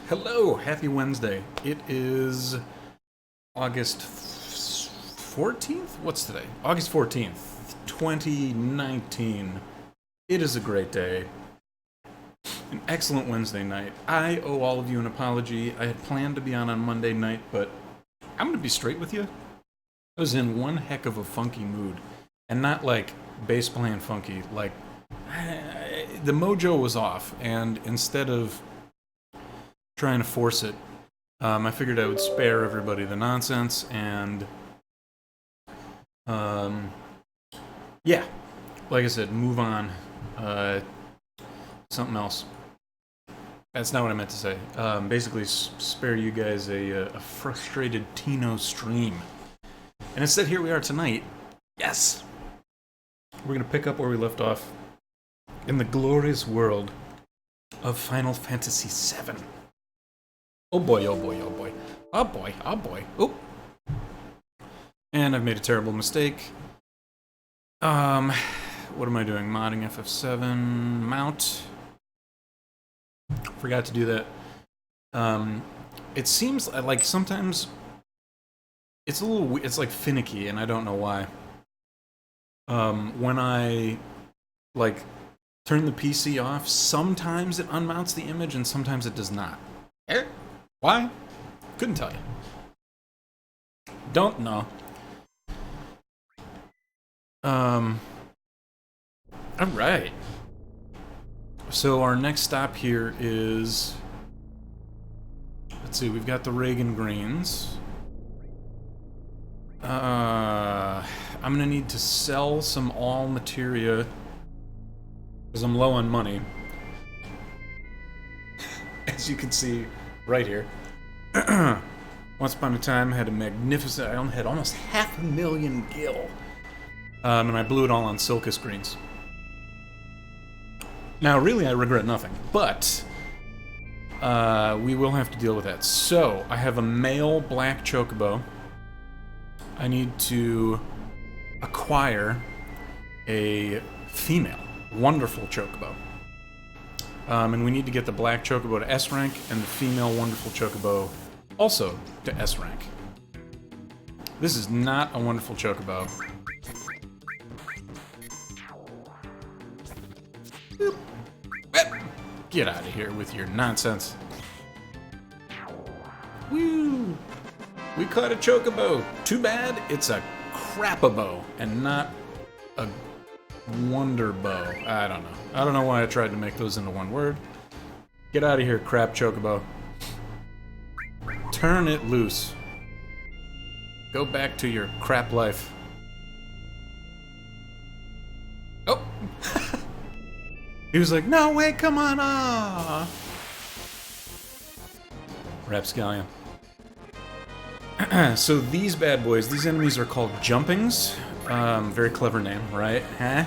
Hello, happy Wednesday. It is August 14th? What's today? August 14th, 2019. It is a great day. An excellent Wednesday night. I owe all of you an apology. I had planned to be on Monday night, but I'm going to be straight with you. I was in one heck of a funky mood. And not like bass playing funky, like the mojo was off, and instead of trying to force it, I figured I would spare everybody the nonsense, and yeah, like I said, move on. Something else. That's not what I meant to say. Basically, spare you guys a frustrated Tino stream. And instead, here we are tonight. Yes! We're going to pick up where we left off in the glorious world of Final Fantasy VII. Oh boy, oh boy, oh boy. Oh boy, oh boy. Oh. And I've made a terrible mistake. What am I doing? Modding FF7 mount. Forgot to do that. It seems like sometimes it's a little, it's like finicky, and I don't know why. When I like turn the PC off, sometimes it unmounts the image and sometimes it does not. Why? Couldn't tell you. Don't know. Alright. So our next stop here is, let's see, we've got the Reagan Greens. I'm gonna need to sell some all materia because I'm low on money. As you can see right here. Once upon a time, I had a magnificent, I had almost 500,000 gil. And I blew it all on Silcus greens. Now, really, I regret nothing, but we will have to deal with that. So, I have a male black Choco-bro. I need to acquire a female, wonderful Choco-bro. And we need to get the black Choco-bro to S rank and the female wonderful Choco-bro also to S rank. This is not a wonderful Choco-bro. Get out of here with your nonsense. Woo! We caught a Choco-bro. Too bad it's a crap-a-bro and not a wonder-bow. I don't know. I don't know why I tried to make those into one word. Get out of here, crap Choco-bro. Turn it loose. Go back to your crap life. Oh! He was like, no, wait, come on, ah! Rapscallion. So these bad boys, these enemies are called Jumpings. Very clever name, right? Huh?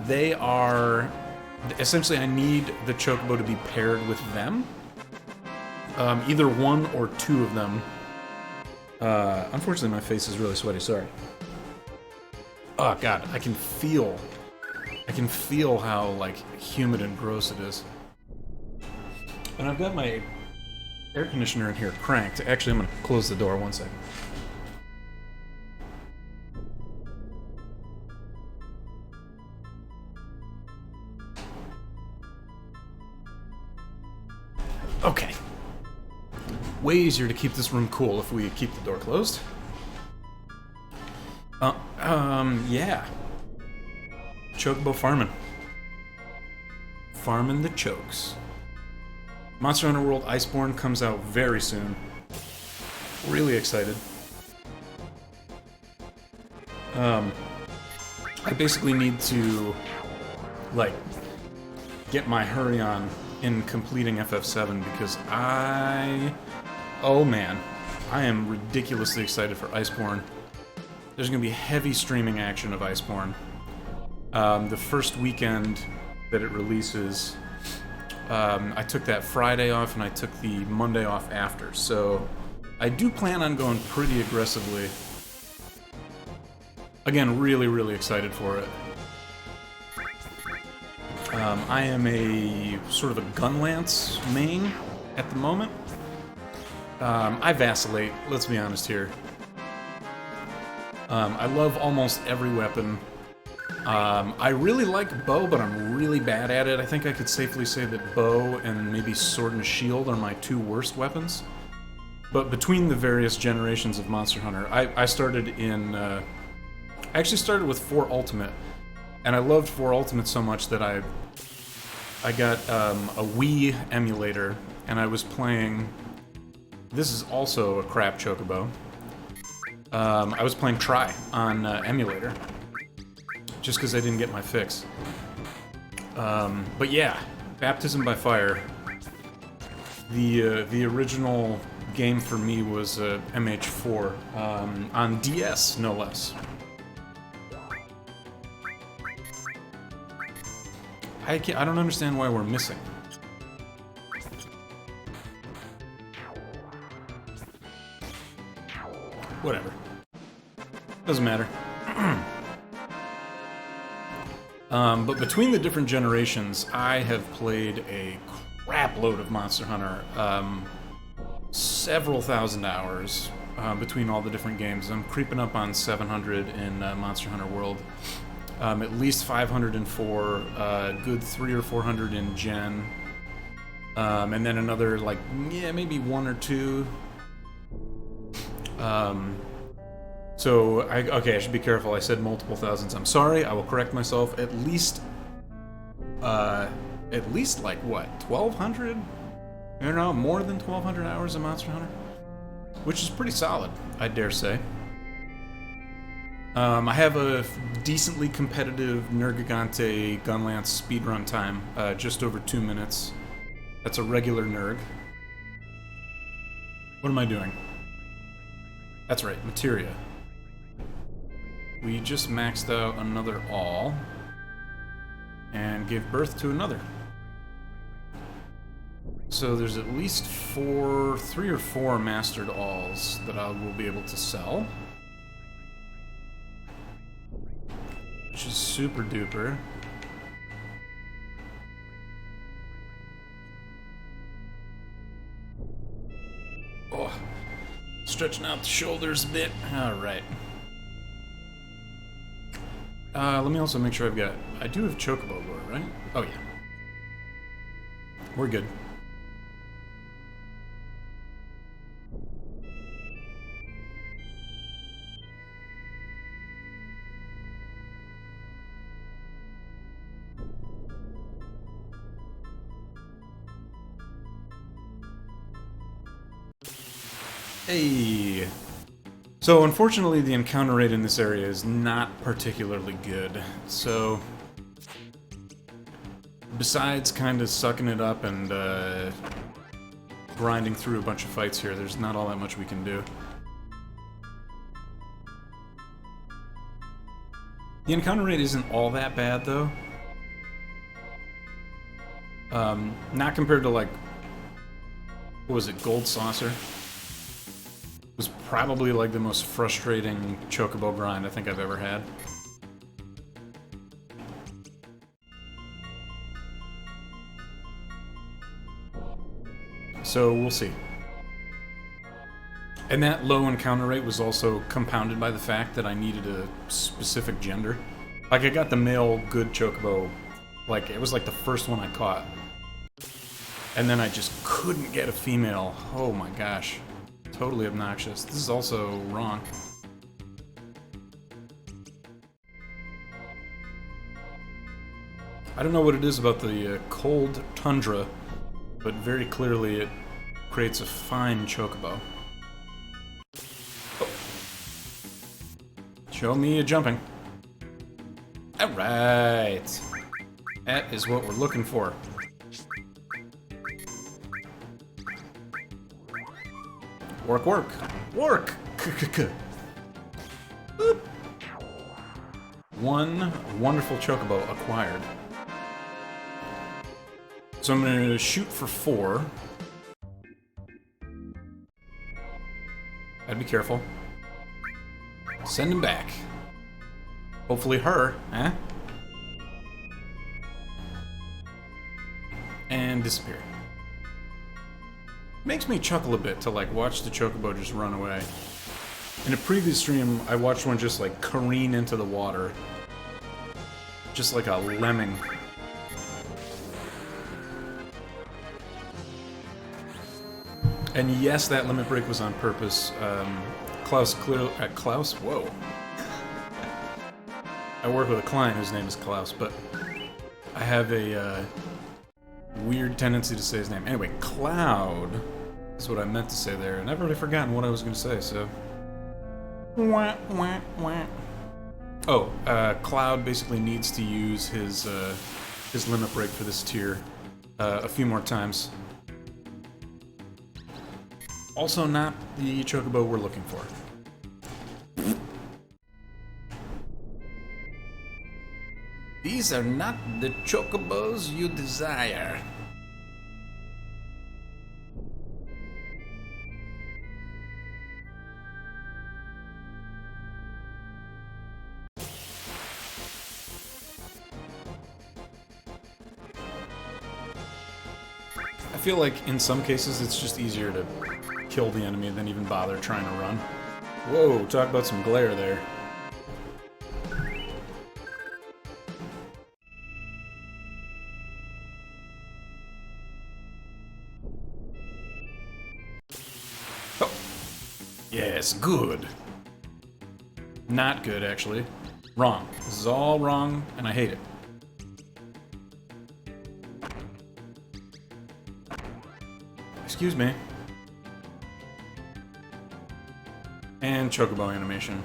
They are... Essentially, I need the Choco-bro to be paired with them. Either one or two of them. Unfortunately, my face is really sweaty, sorry. Oh, God, I can feel how, like, humid and gross it is. And I've got my air conditioner in here cranked. Actually, I'm going to close the door one second. Okay. Way easier to keep this room cool if we keep the door closed. Yeah. Choco-bro farming. Farming the chokes. Monster Hunter World Iceborne comes out very soon. Really excited. I basically need to, like, get my hurry on in completing FF7 because oh man, I am ridiculously excited for Iceborne. There's going to be heavy streaming action of Iceborne. The first weekend that it releases, I took that Friday off and I took the Monday off after, so I do plan on going pretty aggressively. Again, really, really excited for it. I am a sort of a gun lance main at the moment. I vacillate, let's be honest here. I love almost every weapon. I really like bow, but I'm really bad at it. I think I could safely say that bow and maybe sword and shield are my two worst weapons. But between the various generations of Monster Hunter, I started in... I actually started with 4 Ultimate, and I loved 4 Ultimate so much that I got a Wii emulator, and I was playing... This is also a crap Choco-bro. I was playing Try on emulator, just because I didn't get my fix. But yeah, Baptism by Fire. The original game for me was MH4 on DS, no less. I don't understand why we're missing. Whatever. Doesn't matter. But between the different generations, I have played a crap load of Monster Hunter. Several thousand hours between all the different games. I'm creeping up on 700 in Monster Hunter World. At least 504, good 300 or 400 in Gen. And then another, like, yeah, maybe 1 or 2. Okay, I should be careful. I said multiple thousands. I'm sorry. I will correct myself. At least like what, 1,200? I don't know, more than 1,200 hours of Monster Hunter, which is pretty solid, I dare say. I have a decently competitive Nergigante Gunlance speedrun time, just over 2 minutes. That's a regular Nerg. What am I doing? That's right, Materia. We just maxed out another all, and gave birth to another. So there's at least 3 or 4 mastered alls that I will be able to sell. Which is super duper. Oh, stretching out the shoulders a bit. Alright. Let me also make sure I do have Choco-bro lore, right? Oh yeah. We're good. Hey! So, unfortunately, the encounter rate in this area is not particularly good. So, besides kind of sucking it up and grinding through a bunch of fights here, there's not all that much we can do. The encounter rate isn't all that bad, though. Not compared to, like, what was it, Gold Saucer? Was probably like the most frustrating Choco-bro grind I think I've ever had. So we'll see. And that low encounter rate was also compounded by the fact that I needed a specific gender. Like, I got the male good Choco-bro, like, it was like the first one I caught. And then I just couldn't get a female. Oh my gosh. Totally obnoxious. This is also wrong. I don't know what it is about the cold tundra, but very clearly it creates a fine Choco-bro. Oh. Show me a jumping. Alright. That is what we're looking for. Work, work, work! Boop. One wonderful Choco-bro acquired. So I'm gonna shoot for 4. I'd be careful. Send him back. Hopefully her, eh? and disappear. Makes me chuckle a bit to like watch the Choco-bro just run away. In a previous stream, I watched one just like careen into the water. Just like a lemming. And yes, that limit break was on purpose. Klaus clearly... Klaus? Whoa. I work with a client whose name is Klaus, but I have a weird tendency to say his name. Anyway, Cloud is what I meant to say there, and I've already forgotten what I was going to say, so... Wah, wah, wah. Oh, Cloud basically needs to use his limit break for this tier a few more times. Also not the Choco-bro we're looking for. These are not the Choco-bros you desire. I feel like in some cases it's just easier to kill the enemy than even bother trying to run. Whoa, talk about some glare there. Oh. Yes, good. Not good, actually. Wrong. This is all wrong, and I hate it. Excuse me. And Choco-bro animation.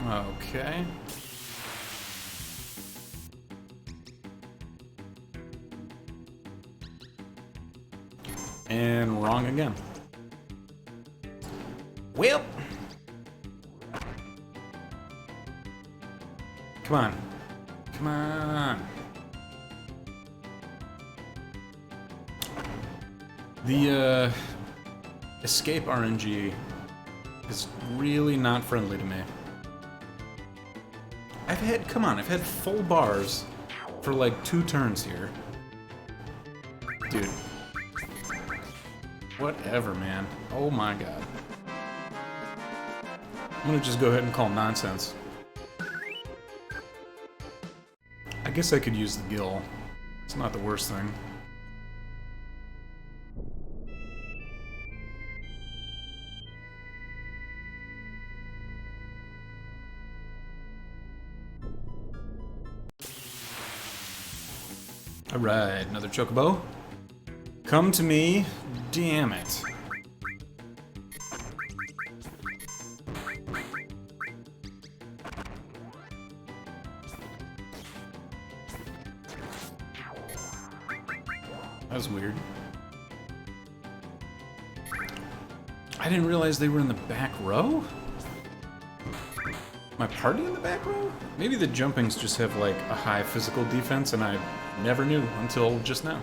Okay. And wrong again. Well. Come on. Come on. The escape RNG is really not friendly to me. I've had full bars for like 2 turns here. Dude. Whatever, man. Oh my god. I'm gonna just go ahead and call nonsense. I guess I could use the gill. It's not the worst thing. Alright, another Choco-bro. Come to me. Damn it. That was weird. I didn't realize they were in the back row? My party in the back row? Maybe the jumpings just have like a high physical defense and I never knew until just now.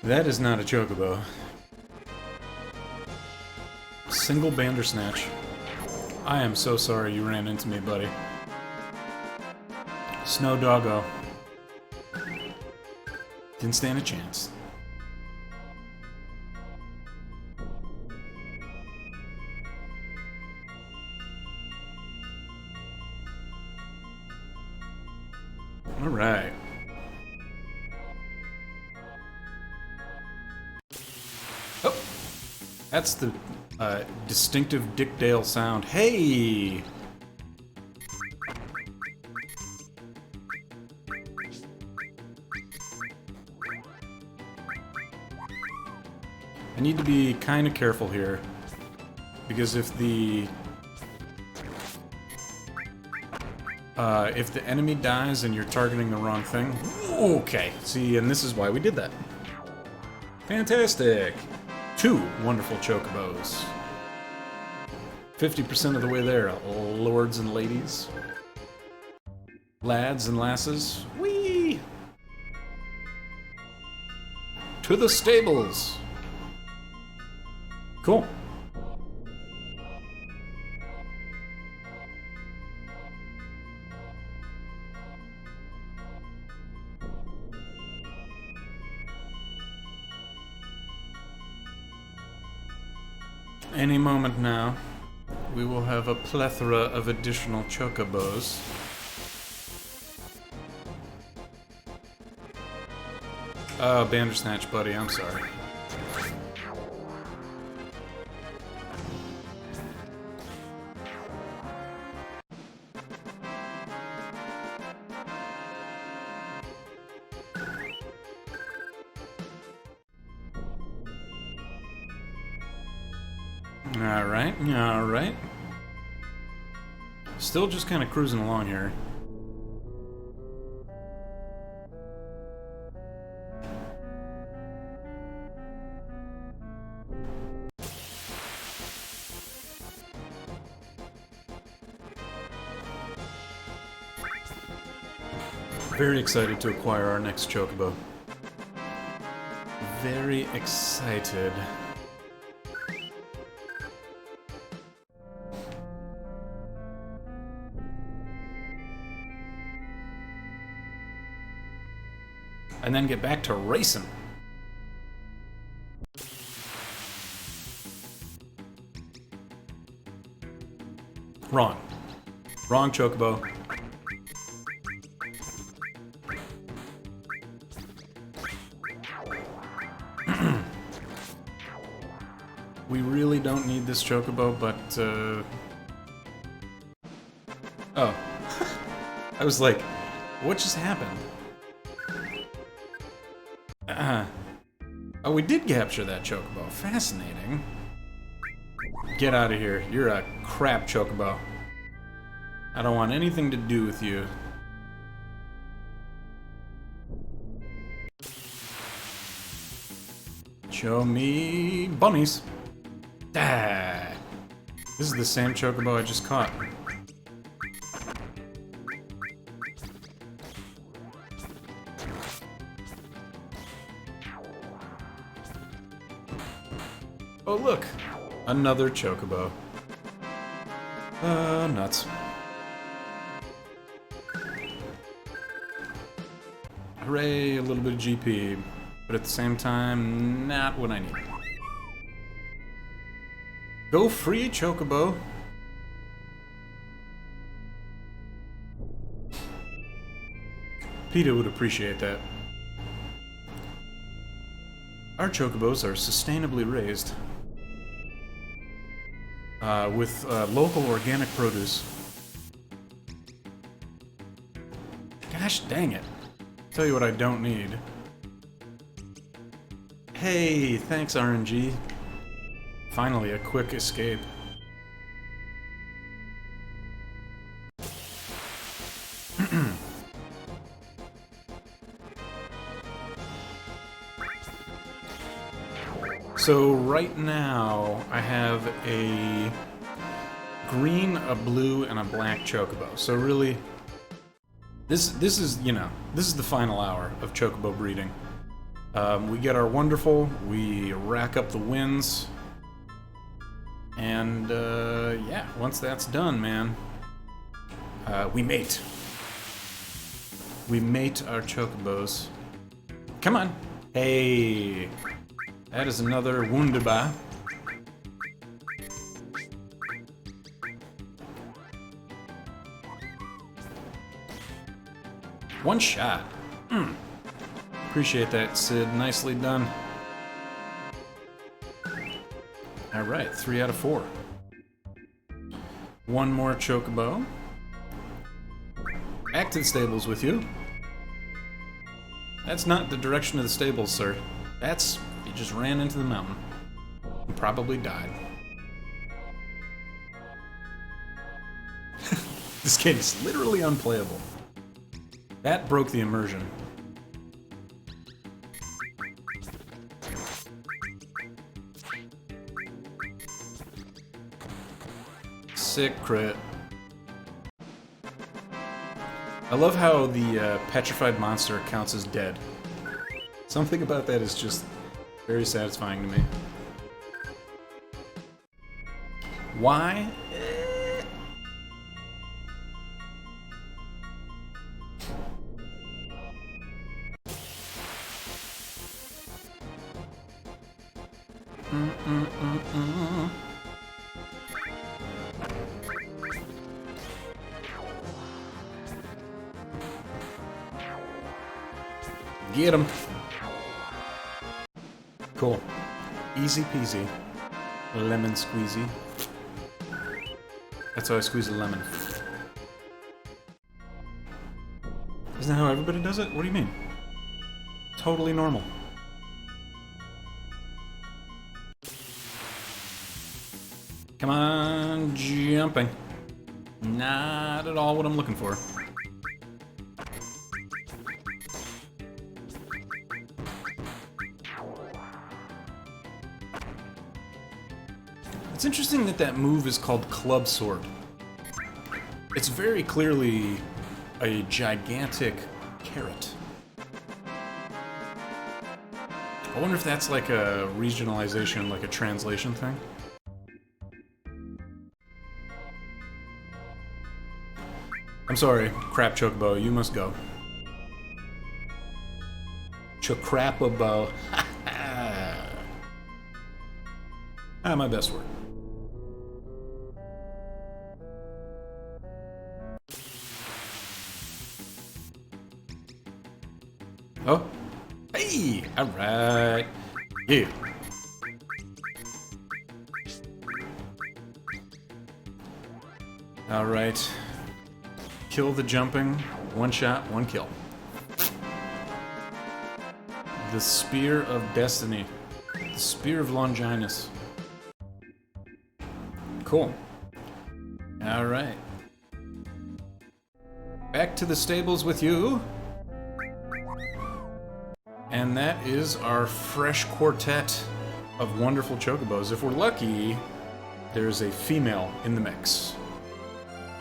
That is not a Choco-bro. Single Bandersnatch. I am so sorry you ran into me, buddy. Snow Doggo. Didn't stand a chance. Alright. Oh! That's the distinctive Dick Dale sound. Hey! I need to be kind of careful here, because if the if the enemy dies and you're targeting the wrong thing... Okay, see, and this is why we did that. Fantastic! 2 wonderful chocobos. 50% of the way there, lords and ladies. Lads and lasses. Whee! To the stables! Cool. Any moment now, we will have a plethora of additional chocobos. Oh, Bandersnatch, buddy, I'm sorry. Alright, alright. Still just kind of cruising along here. Very excited to acquire our next chocobo. Very excited. And then get back to racing. Wrong. Wrong chocobo. We really don't need this chocobo, but, Oh. I was like, what just happened? Oh, we did capture that chocobo. Fascinating. Get out of here. You're a crap chocobo. I don't want anything to do with you. Show me bunnies. Ah, this is the same chocobo I just caught. Oh look, another chocobo. Nuts. Hooray, a little bit of GP, but at the same time, not what I need. Go free, chocobo. PETA would appreciate that. Our chocobos are sustainably raised with local organic produce. Gosh dang it. Tell you what I don't need. Hey, thanks RNG. Finally, a quick escape. So right now, I have a green, a blue, and a black chocobo. So really, this is, you know, this is the final hour of chocobo breeding. We get our wonderful, we rack up the wins, and yeah, once that's done, man, we mate. We mate our chocobos. Come on. Hey. That is another wunderbar. One shot. Appreciate that, Sid. Nicely done. Alright, 3 out of 4. One more chocobo. Back to the stables with you. That's not the direction of the stables, sir. That's... you just ran into the mountain. And probably died. This game is literally unplayable. That broke the immersion. Sick crit. I love how the petrified monster counts as dead. Something about that is just very satisfying to me. Why? Get him. Cool. Easy peasy. Lemon squeezy. That's how I squeeze a lemon. Isn't that how everybody does it? What do you mean? Totally normal. Come on, jumping. Not at all what I'm looking for. It's interesting that that move is called Club Sword. It's very clearly a gigantic carrot. I wonder if that's like a regionalization, like a translation thing. I'm sorry, crap Choco-bro, you must go. Choco-bro. Ah, my best word. Oh. Hey! Alright. Yeah. Alright. Kill the jumping. One shot, one kill. The Spear of Destiny. The Spear of Longinus. Cool. Alright. Back to the stables with you. And that is our fresh quartet of wonderful chocobos. If we're lucky, there's a female in the mix.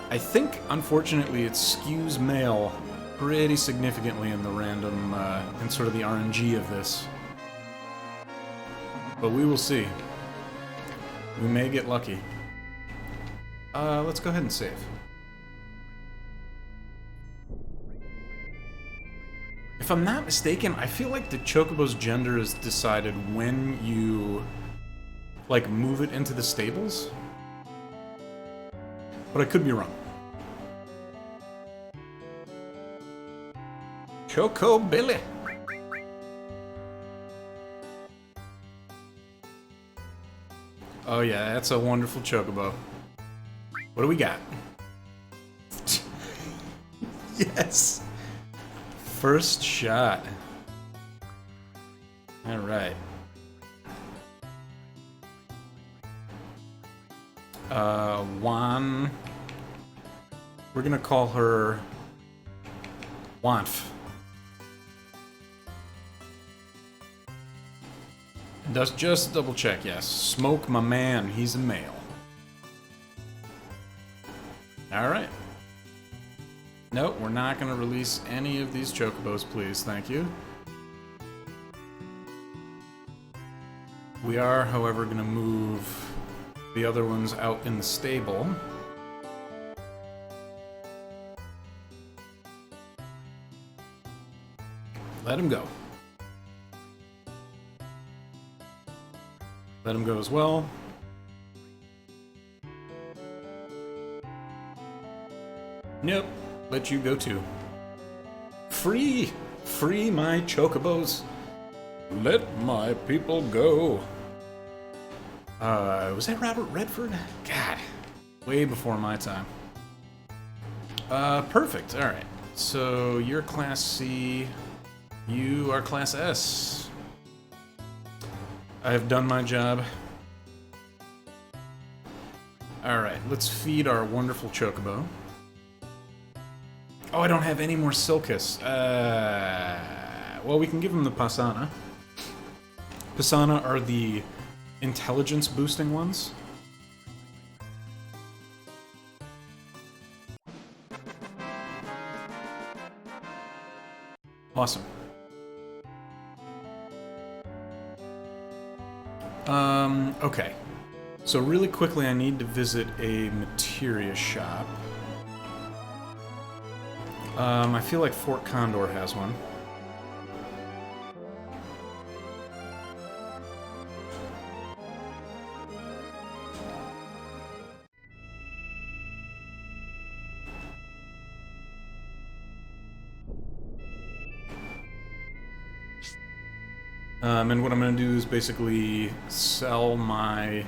I think, unfortunately, it skews male pretty significantly in the random, in sort of the RNG of this. But we will see. We may get lucky. Let's go ahead and save. If I'm not mistaken, I feel like the chocobo's gender is decided when you, like, move it into the stables. But I could be wrong. Choco Billy. Oh yeah, that's a wonderful chocobo. What do we got? Yes! First shot. Alright. Juan. We're gonna call her Wanf. Does just double check, yes. Smoke my man, he's a male. Alright. Nope, we're not gonna release any of these chocobos, please, thank you. We are, however, gonna move the other ones out in the stable. Let him go. Let him go as well. Nope. Let you go too. Free! Free my chocobos! Let my people go! Was that Robert Redford? God. Way before my time. Perfect. Alright. So, you're Class C. You are Class S. I have done my job. Alright, let's feed our wonderful chocobo. Oh, I don't have any more Silcus. Well, we can give him the Pasana. Pasana are the intelligence boosting ones. Awesome. Okay. So really quickly, I need to visit a materia shop. I feel like Fort Condor has one. And what I'm going to do is basically sell my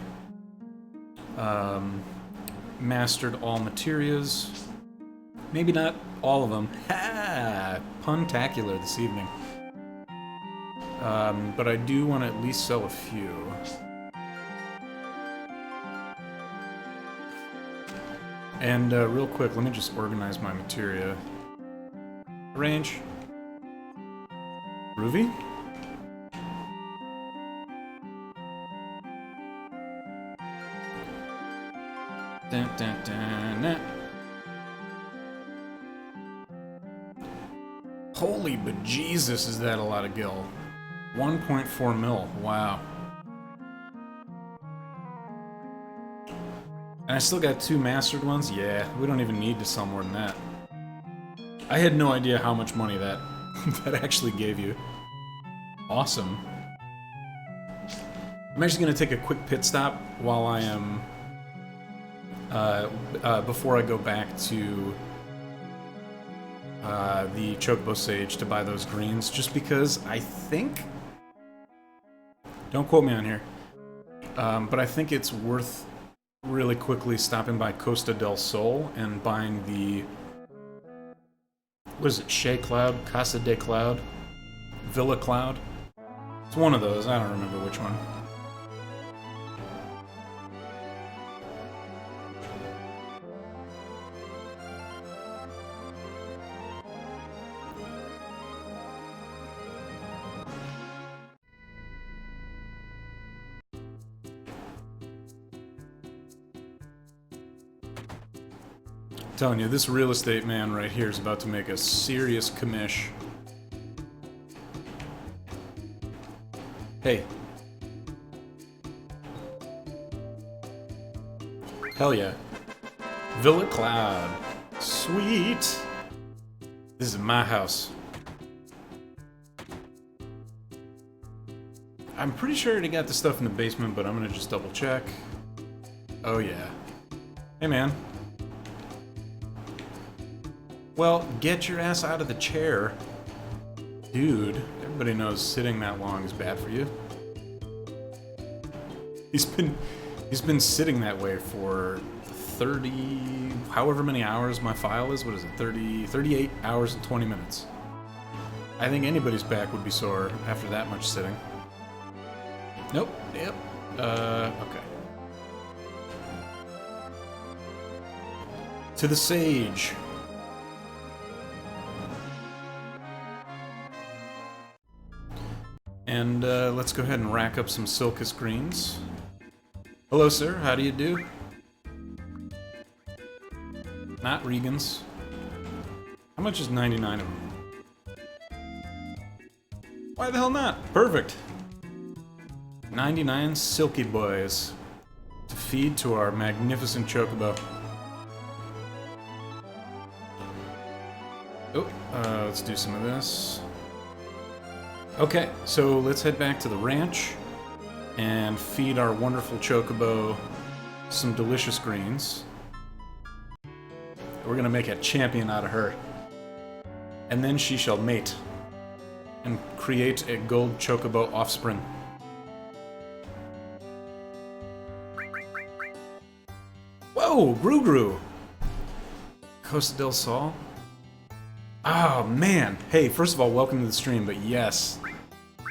mastered all materias. Maybe not all of them. Ha! Puntacular this evening. But I do want to at least sell a few. And real quick, let me just organize my materia. Arrange. Ruby? Dun, dun, dun, nah. Holy bejesus, is that a lot of gil. 1.4 mil, wow. And I still got 2 mastered ones? Yeah, we don't even need to sell more than that. I had no idea how much money that, that actually gave you. Awesome. I'm actually going to take a quick pit stop while I am... before I go back to the Choco-bro Sage to buy those greens, just because I think... Don't quote me on here. But I think it's worth really quickly stopping by Costa del Sol and buying the... What is it? Shea Cloud? Casa de Cloud? Villa Cloud? It's one of those. I don't remember which one. I'm telling you, this real estate man right here is about to make a serious commish. Hey. Hell yeah. Villa Cloud. Sweet. This is my house. I'm pretty sure I already got the stuff in the basement, but I'm gonna just double check. Oh yeah. Hey man. Well, get your ass out of the chair. Dude, everybody knows sitting that long is bad for you. He's been sitting that way for 30, however many hours my file is. What is it? 38 hours and 20 minutes. I think anybody's back would be sore after that much sitting. Nope. Yep. Okay. To the Sage. And let's go ahead and rack up some Silcus greens. Hello, sir. How do you do? Not Regan's. How much is 99 of them? Why the hell not? Perfect. 99 silky boys to feed to our magnificent Choco-bro. Oh, let's do some of this. Okay, so let's head back to the ranch and feed our wonderful Choco-bro some delicious greens. We're gonna make a champion out of her. And then she shall mate and create a gold Choco-bro offspring. Whoa, Gru-Gru! Costa del Sol? Oh, man. Hey, first of all, welcome to the stream, but yes,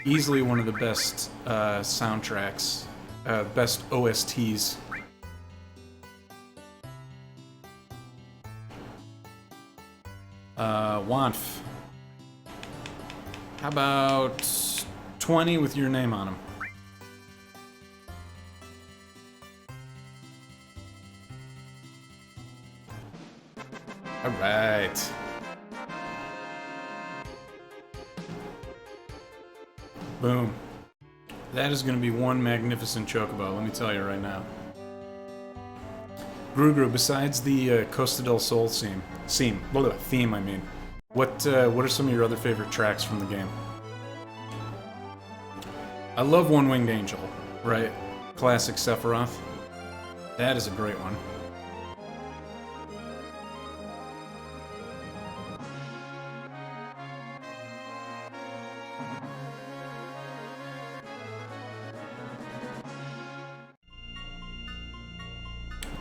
easily one of the best soundtracks, best OSTs. Wanf. How about 20 with your name on them? Alright. Boom. That is going to be one magnificent Chocobo, let me tell you right now. Gru, besides the Costa del Sol theme, I mean, what are some of your other favorite tracks from the game? I love One Winged Angel, right? Classic Sephiroth. That is a great one.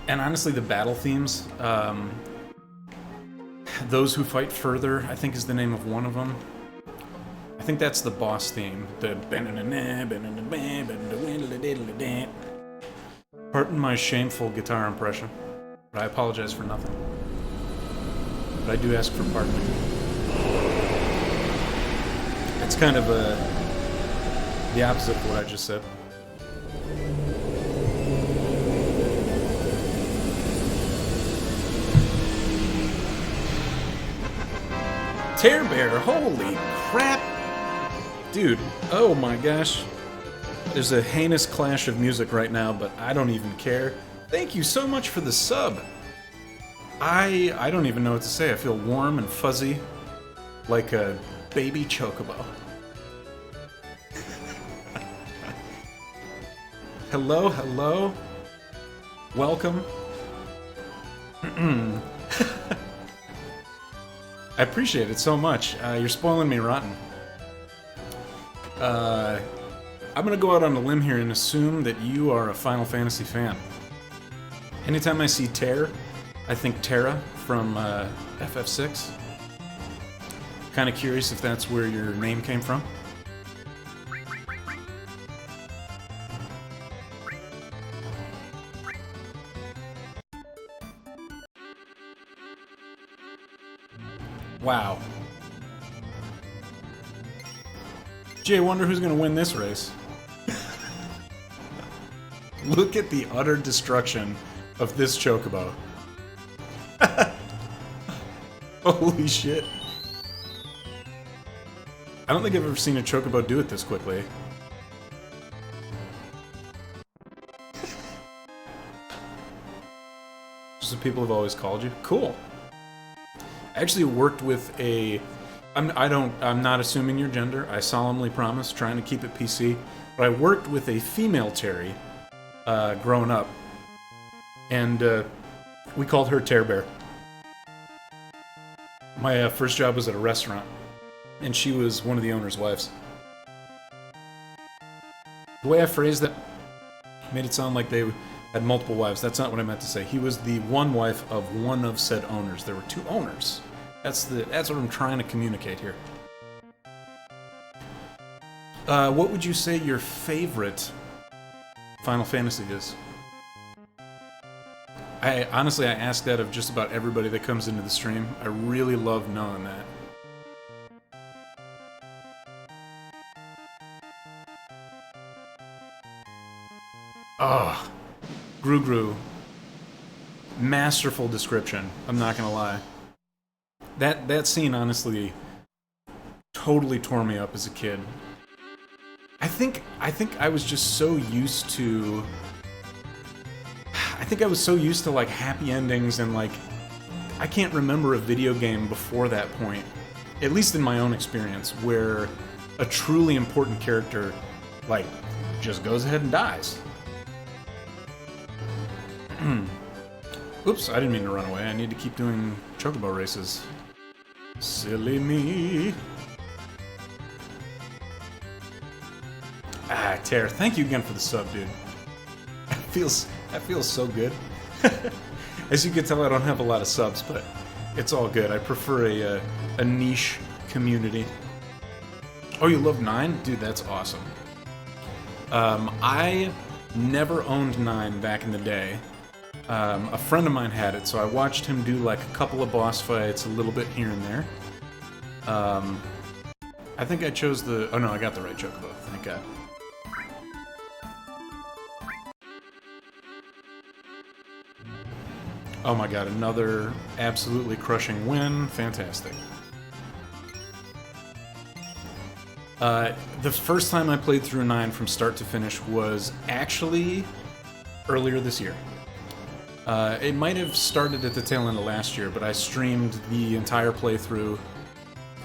And honestly, the battle themes, Those Who Fight Further, I think is the name of one of them. I think that's the boss theme. Pardon my shameful guitar impression, but I apologize for nothing. But I do ask for pardon. It's kind of the opposite of what I just said. Tear Bear, holy crap! Dude, oh my gosh. There's a heinous clash of music right now, but I don't even care. Thank you so much for the sub. I don't even know what to say. I feel warm and fuzzy, like a baby Chocobo. Hello, hello. Welcome. I appreciate it so much. You're spoiling me rotten. I'm gonna go out on a limb here and assume that you are a Final Fantasy fan. Anytime I see Terra, I think Terra from FF6. Kind of curious if that's where your name came from. Wow. Gee, I wonder who's gonna win this race. Look at the utter destruction of this Chocobo. Holy shit. I don't think I've ever seen a Chocobo do it this quickly. Just what people have always called you. Cool. I actually worked with a... I'm not assuming your gender. I solemnly promise, trying to keep it PC. But I worked with a female Terry growing up. And we called her Tear Bear. My first job was at a restaurant. And she was one of the owner's wives. The way I phrased that made it sound like they had multiple wives. That's not what I meant to say. He was the one wife of one of said owners. There were two owners. That's what I'm trying to communicate here. What would you say your favorite Final Fantasy is? Honestly, I ask that of just about everybody that comes into the stream. I really love knowing that. Ah, Gru. Masterful description. I'm not gonna lie. That scene honestly totally tore me up as a kid. I think I was just so used to. I think I was so used to like happy endings and like I can't remember a video game before that point, at least in my own experience, where a truly important character like just goes ahead and dies. Oops, I didn't mean to run away. I need to keep doing Chocobo races. Silly me. Ah, Tara, thank you again for the sub, dude. That feels so good. As you can tell, I don't have a lot of subs, but it's all good. I prefer a niche community. Oh, you love 9? Dude, that's awesome. I never owned 9 back in the day. A friend of mine had it, so I watched him do like a couple of boss fights, a little bit here and there. I think I chose the... Oh no, I got the right Chocobo, thank God. Oh my god, another absolutely crushing win. Fantastic. The first time I played through 9 from start to finish was actually earlier this year. It might have started at the tail end of last year, but I streamed the entire playthrough.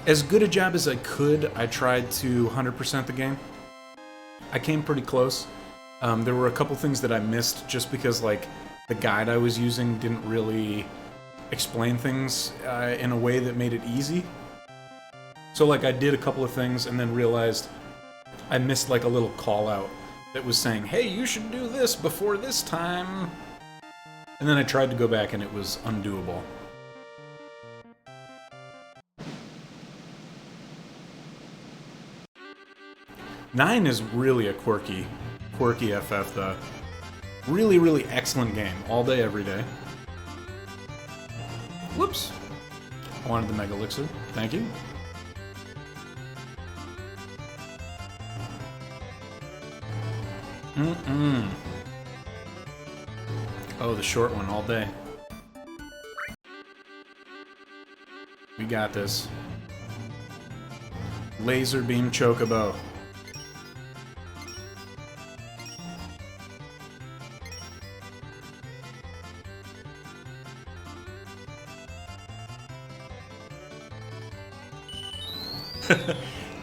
As good a job as I could, I tried to 100% the game. I came pretty close. There were a couple things that I missed just because, like, the guide I was using didn't really explain things in a way that made it easy. So, like, I did a couple of things and then realized I missed, like, a little call-out that was saying, hey, you should do this before this time. And then I tried to go back and it was undoable. Nine is really a quirky FF, though. Really, really excellent game. All day, every day. Whoops. I wanted the Mega Elixir. Thank you. Oh, the short one all day. We got this. Laser Beam Chocobo.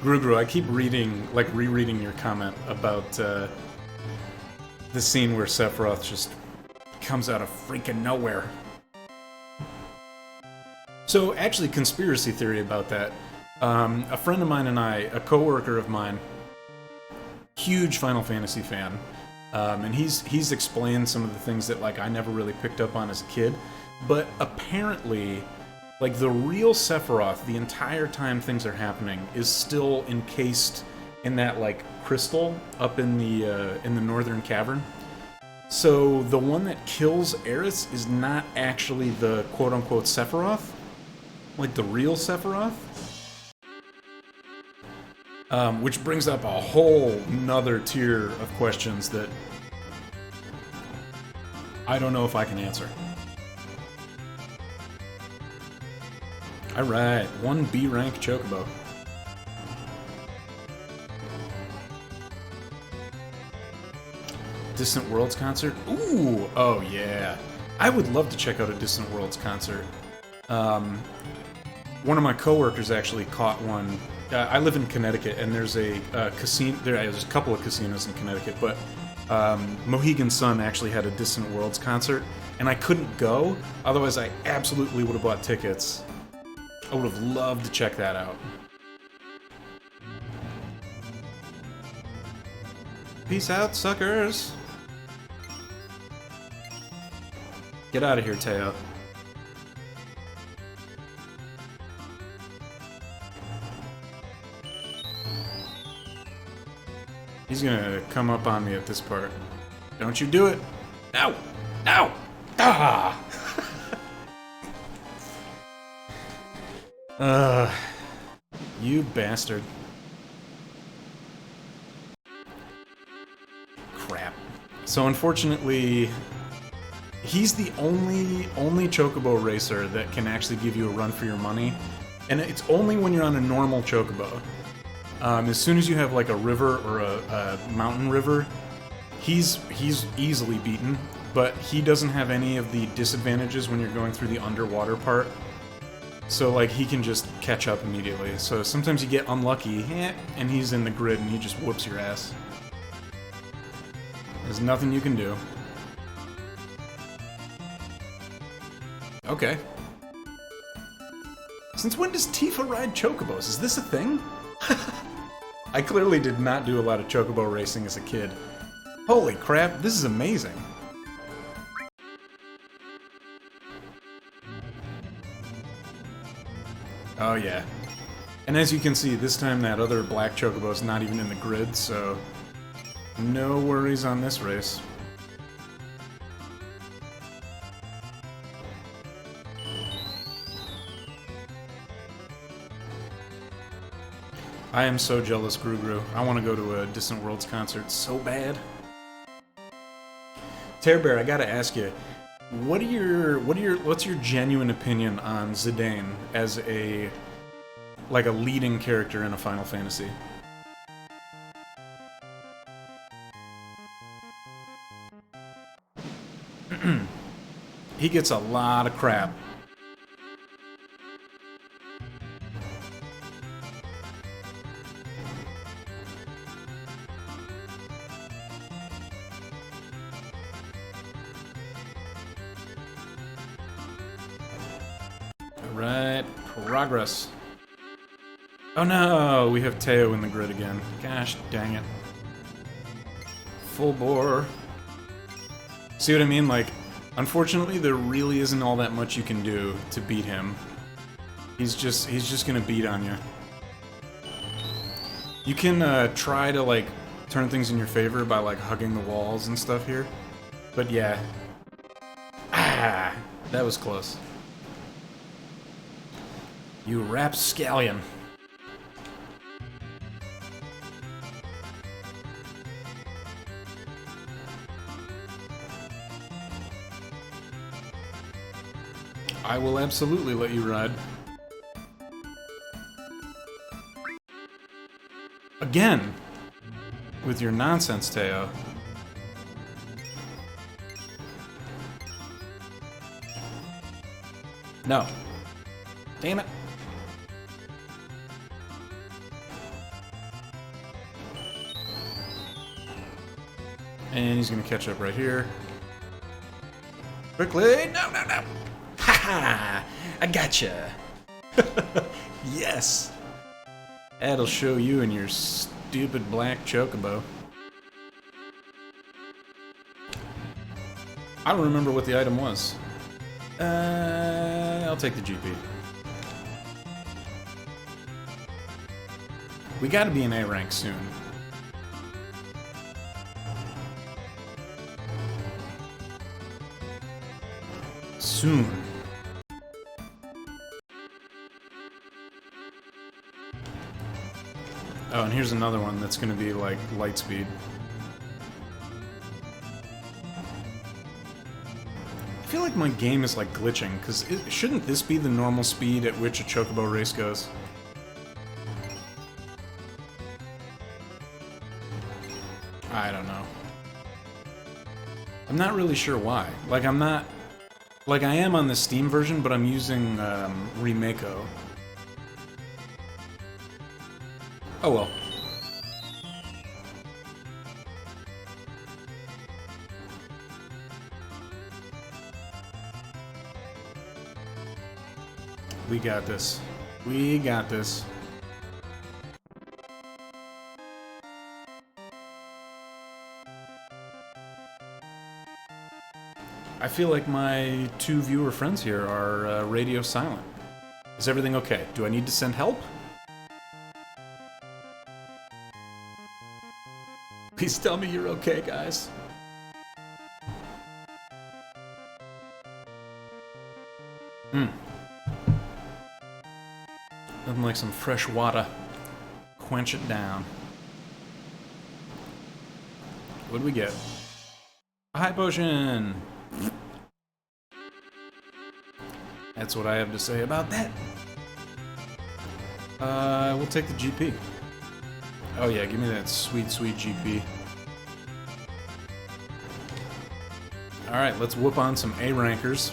Gru, I keep reading, like, rereading your comment about the scene where Sephiroth just comes out of freaking nowhere. So, actually, conspiracy theory about that. A friend of mine and I, a coworker of mine, huge Final Fantasy fan, and he's explained some of the things that, like, I never really picked up on as a kid, but apparently, like, the real Sephiroth, the entire time things are happening, is still encased in that, like, crystal up in the northern cavern. So the one that kills Aerith is not actually the quote-unquote Sephiroth, like the real Sephiroth. Which brings up a whole nother tier of questions that I don't know if I can answer. Alright, 1 B rank Chocobo. Distant Worlds concert? Ooh! Oh, yeah. I would love to check out a Distant Worlds concert. One of my coworkers actually caught one. I live in Connecticut, and there's a casino. There's a couple of casinos in Connecticut, but Mohegan Sun actually had a Distant Worlds concert, and I couldn't go. Otherwise, I absolutely would have bought tickets. I would have loved to check that out. Peace out, suckers! Get out of here, Teo. He's gonna come up on me at this part. Don't you do it! No! No! Ah! You bastard. Crap. So unfortunately, he's the only Chocobo racer that can actually give you a run for your money, and it's only when you're on a normal Chocobo. As soon as you have like a river or a mountain river, he's easily beaten, but he doesn't have any of the disadvantages when you're going through the underwater part. So, like, he can just catch up immediately. So sometimes you get unlucky, and he's in the grid and he just whoops your ass. There's nothing you can do. Okay. Since when does Tifa ride Chocobos? Is this a thing? I clearly did not do a lot of Chocobo racing as a kid. Holy crap, this is amazing. Oh yeah. And as you can see, this time that other black Chocobo is not even in the grid, so no worries on this race. I am so jealous, Gru. I want to go to a Distant Worlds concert so bad. Tear Bear, I gotta ask you, what's your genuine opinion on Zidane as a leading character in a Final Fantasy? He gets a lot of crap. Alright, progress. Oh no, we have Teo in the grid again. Gosh dang it. Full bore. See what I mean? Like, unfortunately, there really isn't all that much you can do to beat him. He's just gonna beat on you. You can try to like turn things in your favor by like hugging the walls and stuff here, but yeah. Ah, that was close. You rapscallion. I will absolutely let you ride. Again! With your nonsense, Teo. No. Damn it. And he's gonna catch up right here. Quickly! No, no, no! Ha! I gotcha! Yes! That'll show you and your stupid black Choco-bro. I don't remember what the item was. I'll take the GP. We gotta be in A rank soon. Soon. Oh, and here's another one that's gonna be like light speed. I feel like my game is like glitching, because shouldn't this be the normal speed at which a Choco-bro race goes? I don't know. I'm not really sure why. Like, I'm not... Like, I am on the Steam version, but I'm using Remako. Oh well. We got this. We got this. I feel like my two viewer friends here are radio silent. Is everything okay? Do I need to send help? Please tell me you're okay, guys. Nothing like some fresh water. Quench it down. What do we get? A high potion! That's what I have to say about that. We'll take the GP. Oh yeah, give me that sweet, sweet GP. Alright, let's whoop on some A rankers.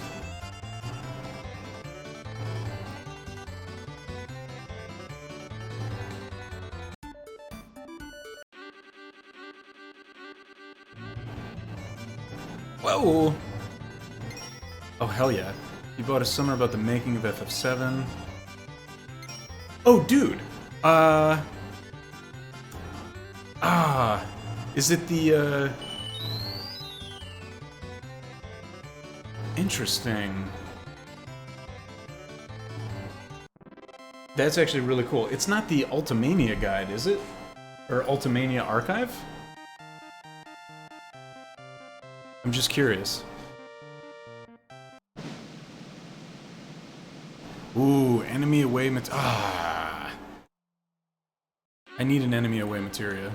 Whoa! Oh, hell yeah. You bought a summer about the making of FF7. Oh, dude! Is it the, Interesting. That's actually really cool. It's not the Ultimania guide, is it? Or Ultimania archive? I'm just curious. Ooh, enemy away I need an enemy away materia.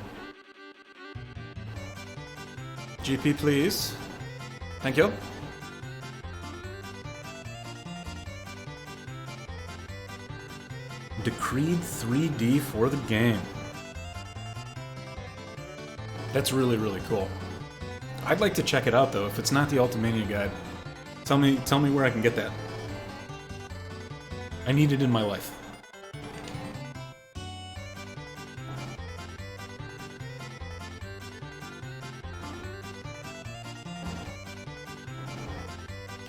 GP, please. Thank you. Decreed 3D for the game. That's really, really cool. I'd like to check it out though. If it's not the Ultimania guide, tell me where I can get that. I need it in my life.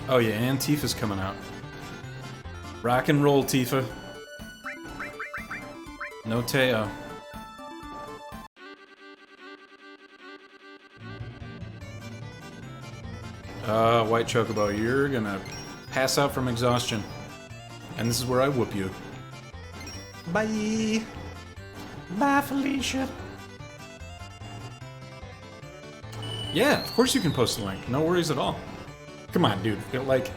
Oh yeah, and Tifa's coming out. Rock and roll, Tifa. No Teo. White Chocobo, you're gonna pass out from exhaustion. And this is where I whoop you. Bye! Bye, Felicia! Yeah, of course you can post a link. No worries at all. Come on, dude. Like...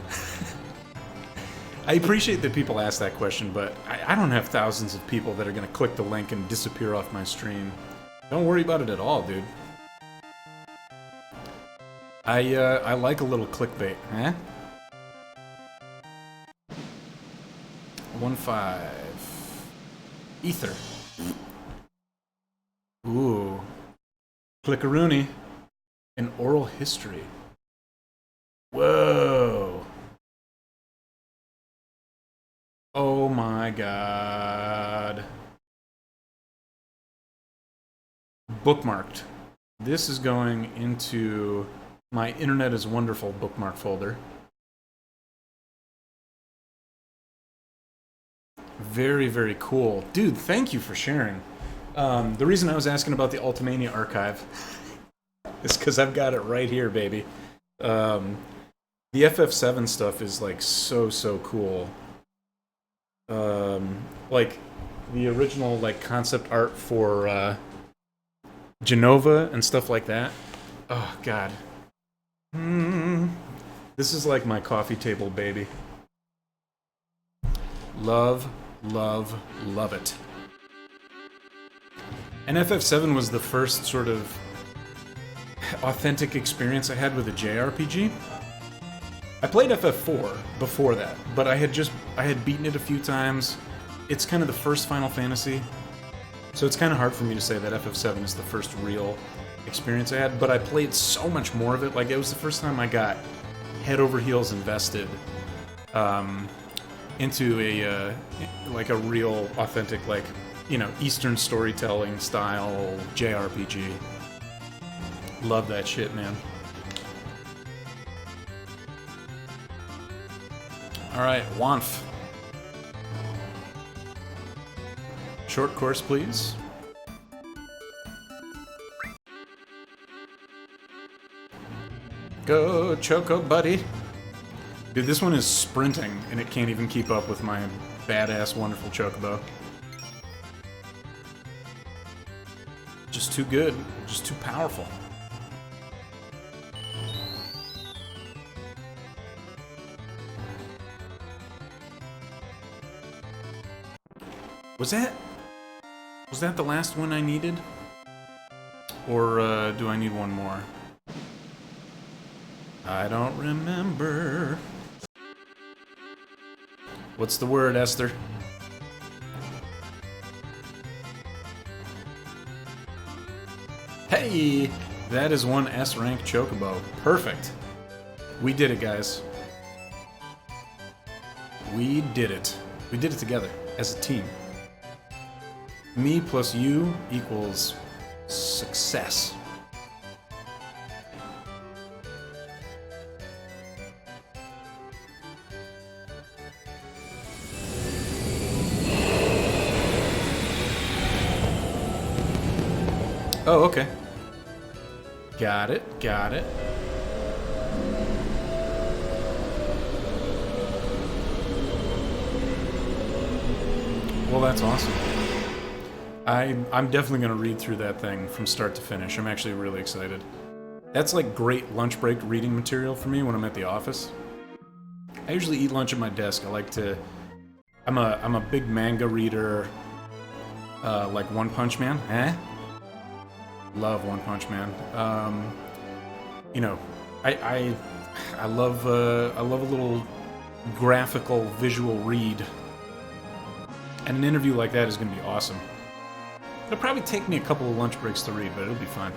I appreciate that people ask that question, but I don't have thousands of people that are gonna click the link and disappear off my stream. Don't worry about it at all, dude. I like a little clickbait, eh? 1-5. Ether. Ooh. Clickaroony. An oral history. Whoa. Oh my god. Bookmarked. This is going into my Internet is Wonderful bookmark folder. Very, very cool. Dude, thank you for sharing. The reason I was asking about the Ultimania archive is because I've got it right here, baby. The FF7 stuff is like so cool. Like the original like concept art for Genova and stuff like that. Oh god. This is like my coffee table baby. Love, love, love it. And FF7 was the first sort of authentic experience I had with a JRPG. I played FF4 before that, but I had beaten it a few times. It's kind of the first Final Fantasy, so it's kind of hard for me to say that FF7 is the first real experience I had, but I played so much more of it. Like, it was the first time I got head over heels invested into a like a real authentic, like, you know, Eastern storytelling style JRPG. Love that shit, man. Alright, Wanf. Short course, please. Go, Choco buddy. Dude, this one is sprinting, and it can't even keep up with my badass, wonderful Chocobo. Just too good. Just too powerful. Was that the last one I needed? Or do I need one more? I don't remember. What's the word, Esther? Hey! That is one S-rank Chocobo. Perfect. We did it, guys. We did it. We did it together, as a team. Me plus you equals success. Oh, okay. Got it, got it. Well, that's awesome. I'm definitely going to read through that thing from start to finish. I'm actually really excited. That's like great lunch break reading material for me when I'm at the office. I usually eat lunch at my desk. I like to... I'm a big manga reader. Like One Punch Man, eh? Love One Punch Man. You know, I love a little graphical visual read, and an interview like that is going to be awesome. It'll probably take me a couple of lunch breaks to read, but it'll be fine.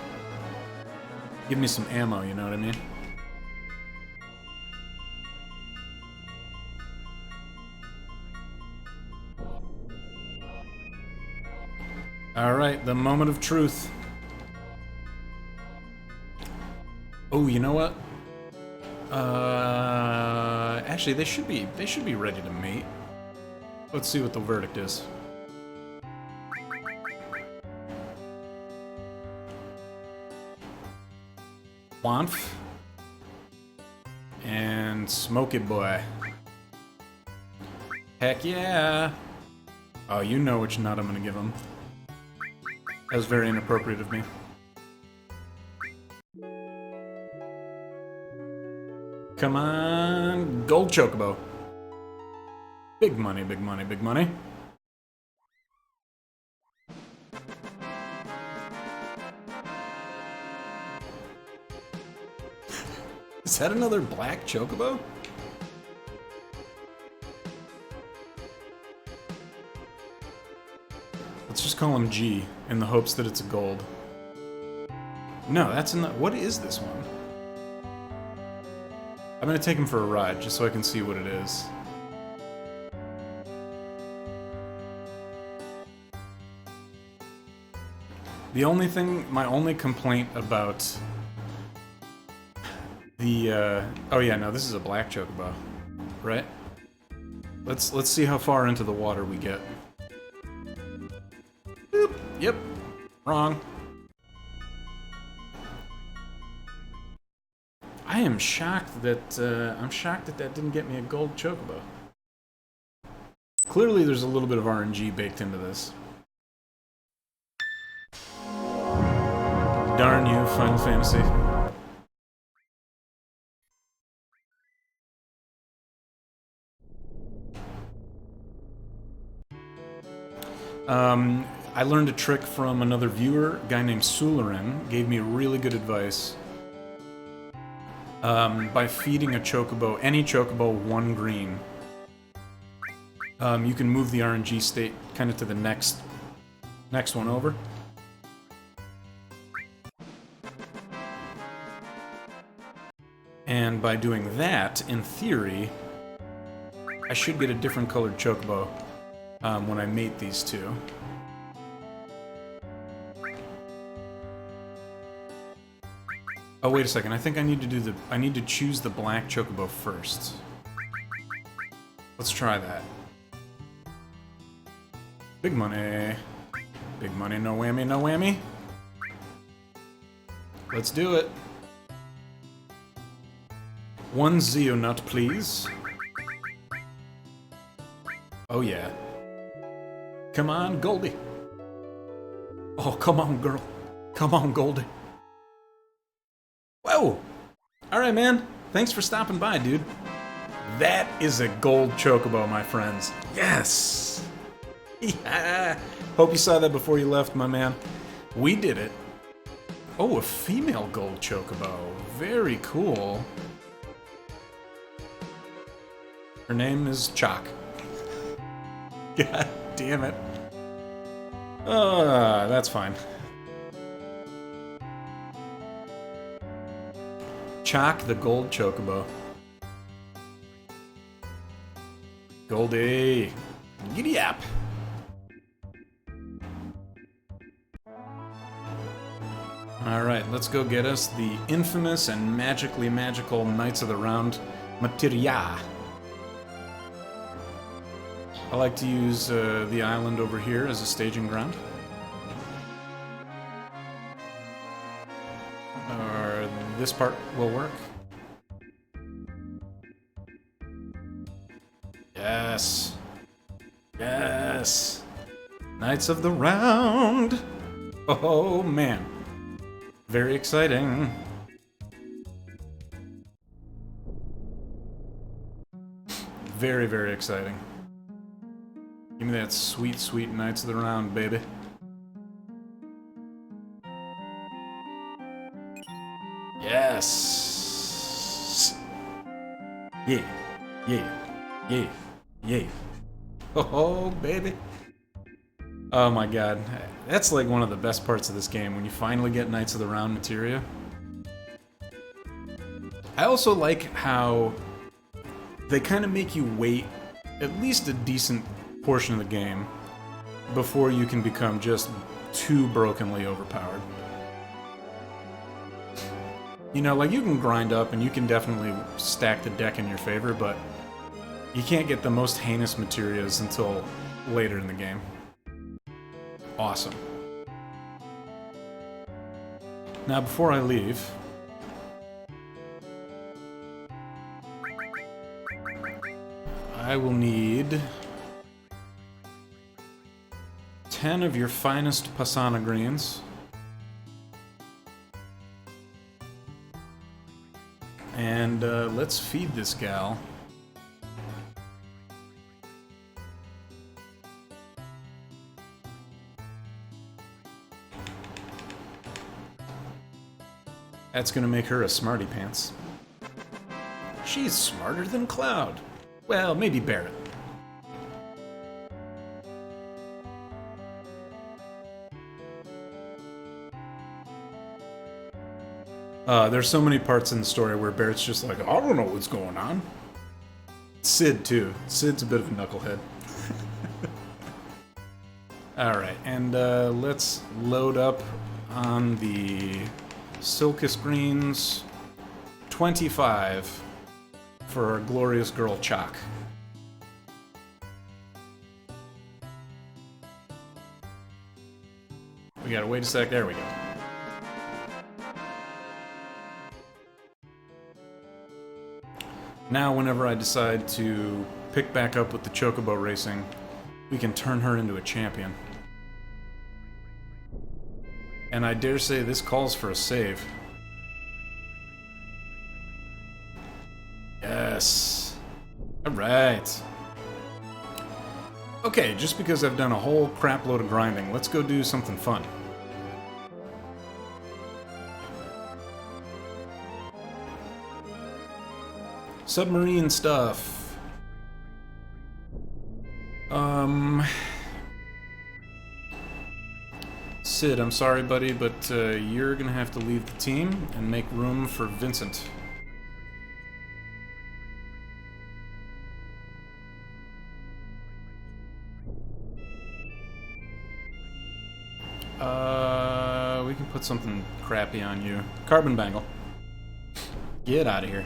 Give me some ammo, you know what I mean? Alright, the moment of truth. Oh, you know what? Actually, they should be ready to mate. Let's see what the verdict is. Wonf. And Smoky Boy. Heck yeah! Oh, you know which nut I'm gonna give him. That was very inappropriate of me. Come on, gold Choco-bro. Big money, big money, big money. Is that another black Choco-bro? Let's just call him G, in the hopes that it's a gold. No, that's not. What is this one? I'm gonna take him for a ride, just so I can see what it is. The only thing, my only complaint about the, oh yeah, no, this is a black Choco-bro, right? Let's see how far into the water we get. Boop. Yep. Wrong. I am shocked that, that didn't get me a gold Choco-bro. Clearly there's a little bit of RNG baked into this. Darn you, Final Fantasy. I learned a trick from another viewer, a guy named Sularin, gave me really good advice. By feeding a Choco-bro, any Choco-bro, 1 green, you can move the RNG state kind of to the next one over. And by doing that, in theory, I should get a different colored Choco-bro when I mate these two. Oh, wait a second. I think I need to do I need to choose the black Choco-bro first. Let's try that. Big money. Big money, no whammy, no whammy. Let's do it. 1 Zeonut, please. Oh, yeah. Come on, Goldie. Oh, come on, girl. Come on, Goldie. Whoa! Alright, man. Thanks for stopping by, dude. That is a gold Choco-bro, my friends. Yes! Yeah! Hope you saw that before you left, my man. We did it. Oh, a female gold Choco-bro. Very cool. Her name is Chalk. God damn it. That's fine. Chalk the gold Choco-bro. Goldie. Giddy up. Alright, let's go get us the infamous and magically magical Knights of the Round materia. I like to use the island over here as a staging ground. Or this part will work. Yes. Yes. Knights of the Round. Oh, man. Very exciting. Very, very exciting. Give me that sweet, sweet Knights of the Round, baby. Yes! Yeah, yeah, yeah, yeah. Oh, baby. Oh my god. That's like one of the best parts of this game, when you finally get Knights of the Round materia. I also like how they kind of make you wait at least a decent portion of the game before you can become just too brokenly overpowered. You know, like, you can grind up and you can definitely stack the deck in your favor, but you can't get the most heinous materias until later in the game. Awesome. Now, before I leave, I will need 10 of your finest Pasana greens. And let's feed this gal. That's gonna make her a smarty pants. She's smarter than Cloud. Well, maybe Barret. There's so many parts in the story where Barret's just like, I don't know what's going on. Sid, too. Sid's a bit of a knucklehead. Alright, and let's load up on the Silkus Greens. 25 for our glorious girl, Choc. We gotta wait a sec. There we go. Now, whenever I decide to pick back up with the Choco-bro racing, we can turn her into a champion. And I dare say this calls for a save. Yes. Alright. Okay, just because I've done a whole crap load of grinding, let's go do something fun. Submarine stuff. Sid, I'm sorry, buddy, but you're gonna have to leave the team and make room for Vincent. We can put something crappy on you. Carbon bangle. Get out of here.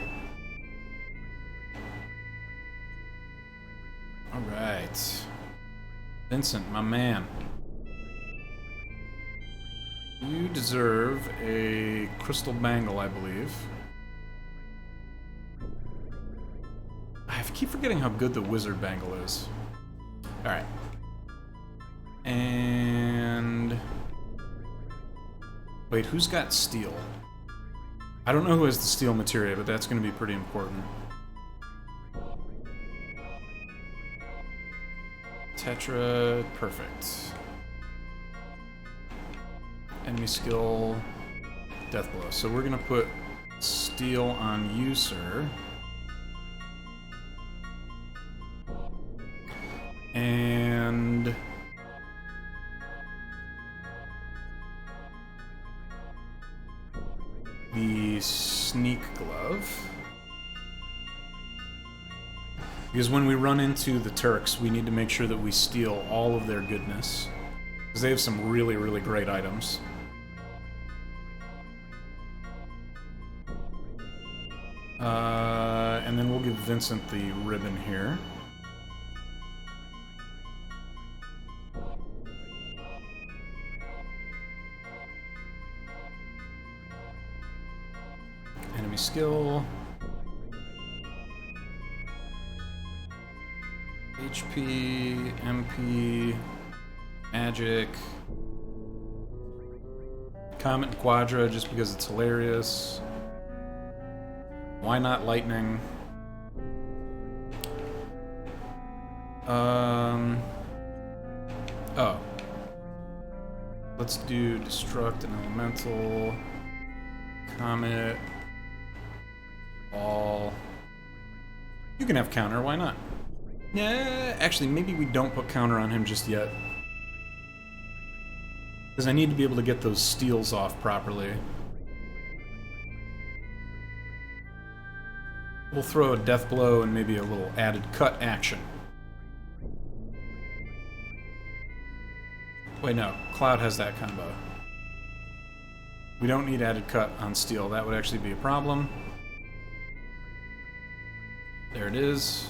Alright. Vincent, my man. You deserve a crystal bangle, I believe. I keep forgetting how good the wizard bangle is. Alright. And... wait, who's got steel? I don't know who has the steel materia, but that's going to be pretty important. Tetra, perfect. Enemy skill, death blow. So we're gonna put steel on you, sir. And the sneak glove. Because when we run into the Turks, we need to make sure that we steal all of their goodness. Because they have some really, really great items. And then we'll give Vincent the ribbon here. Enemy skill. HP, MP, magic. Comet and Quadra just because it's hilarious. Why not lightning? Oh. Let's do destruct and elemental. Comet. All. You can have counter, why not? Yeah, actually, maybe we don't put counter on him just yet. Because I need to be able to get those steals off properly. We'll throw a death blow and maybe a little added cut action. Wait, no. Cloud has that combo. We don't need added cut on steel. That would actually be a problem. There it is.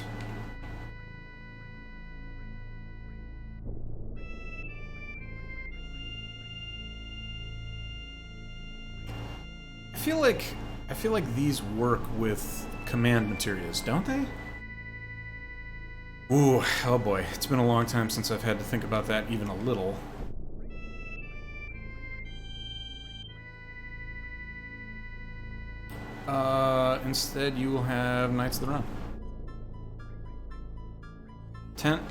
I feel like these work with command materials, don't they? Ooh, oh boy. It's been a long time since I've had to think about that even a little. Instead you will have Knights of the Run. Tent.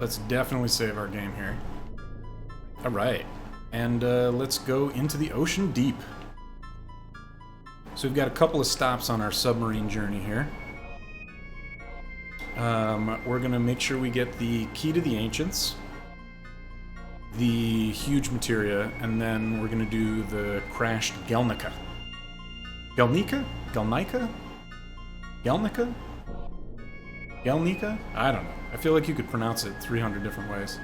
Let's definitely save our game here. Alright. And let's go into the ocean deep. So we've got a couple of stops on our submarine journey here. We're gonna make sure we get the key to the ancients, the huge materia, and then we're gonna do the crashed Gelnica. Gelnica? Gelnica? Gelnica? Gelnica? I don't know. I feel like you could pronounce it 300 different ways.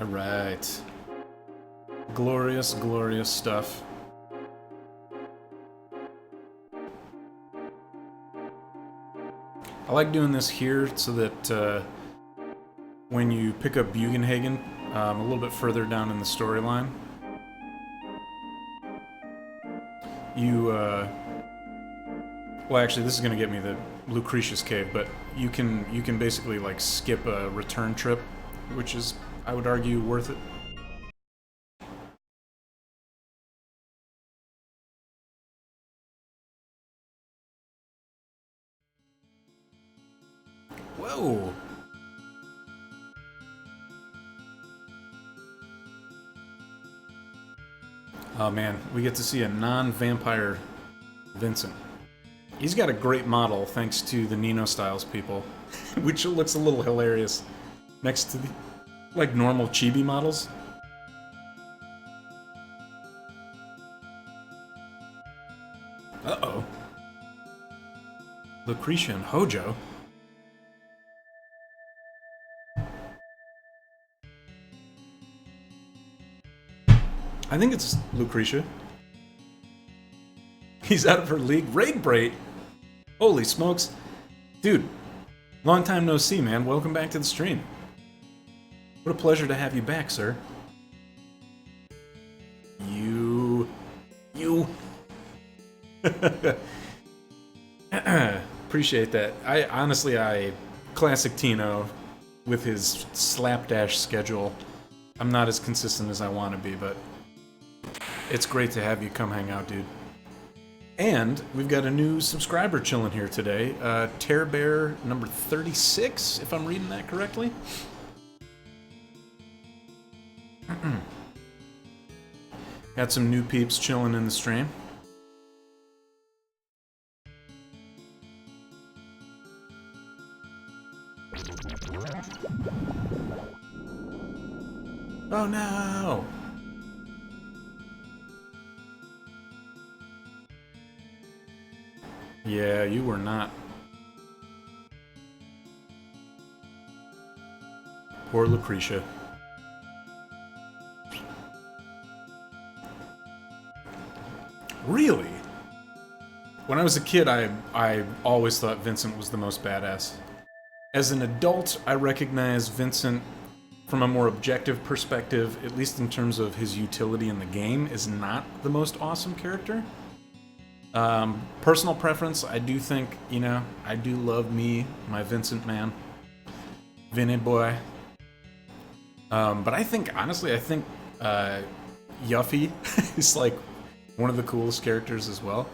Alright. Glorious, glorious stuff. I like doing this here so that when you pick up Bugenhagen a little bit further down in the storyline, you, well actually this is going to get me the Lucretius Cave, but you can basically like skip a return trip, which is, I would argue, worth it. Whoa! Oh man, we get to see a non-vampire Vincent. He's got a great model thanks to the Nino Styles people, which looks a little hilarious next to the like normal chibi models. Uh-oh. Lucretia and Hojo? I think it's Lucretia. He's out of her league. Raid Braid! Holy smokes. Dude, long time no see, man. Welcome back to the stream. What a pleasure to have you back, sir. You... Appreciate that. I classic Tino with his slapdash schedule. I'm not as consistent as I want to be, but it's great to have you come hang out, dude. And we've got a new subscriber chilling here today. Tear Bear number 36, if I'm reading that correctly. Got some new peeps chilling in the stream. Oh no! Yeah, you were not. Poor Lucretia. Really? When I was a kid, I always thought Vincent was the most badass. As an adult, I recognize Vincent from a more objective perspective, at least in terms of his utility in the game, is not the most awesome character. Personal preference, I do think, you know, I do love me, my Vincent man. Vinny boy. But I think, honestly, I think Yuffie is like one of the coolest characters as well.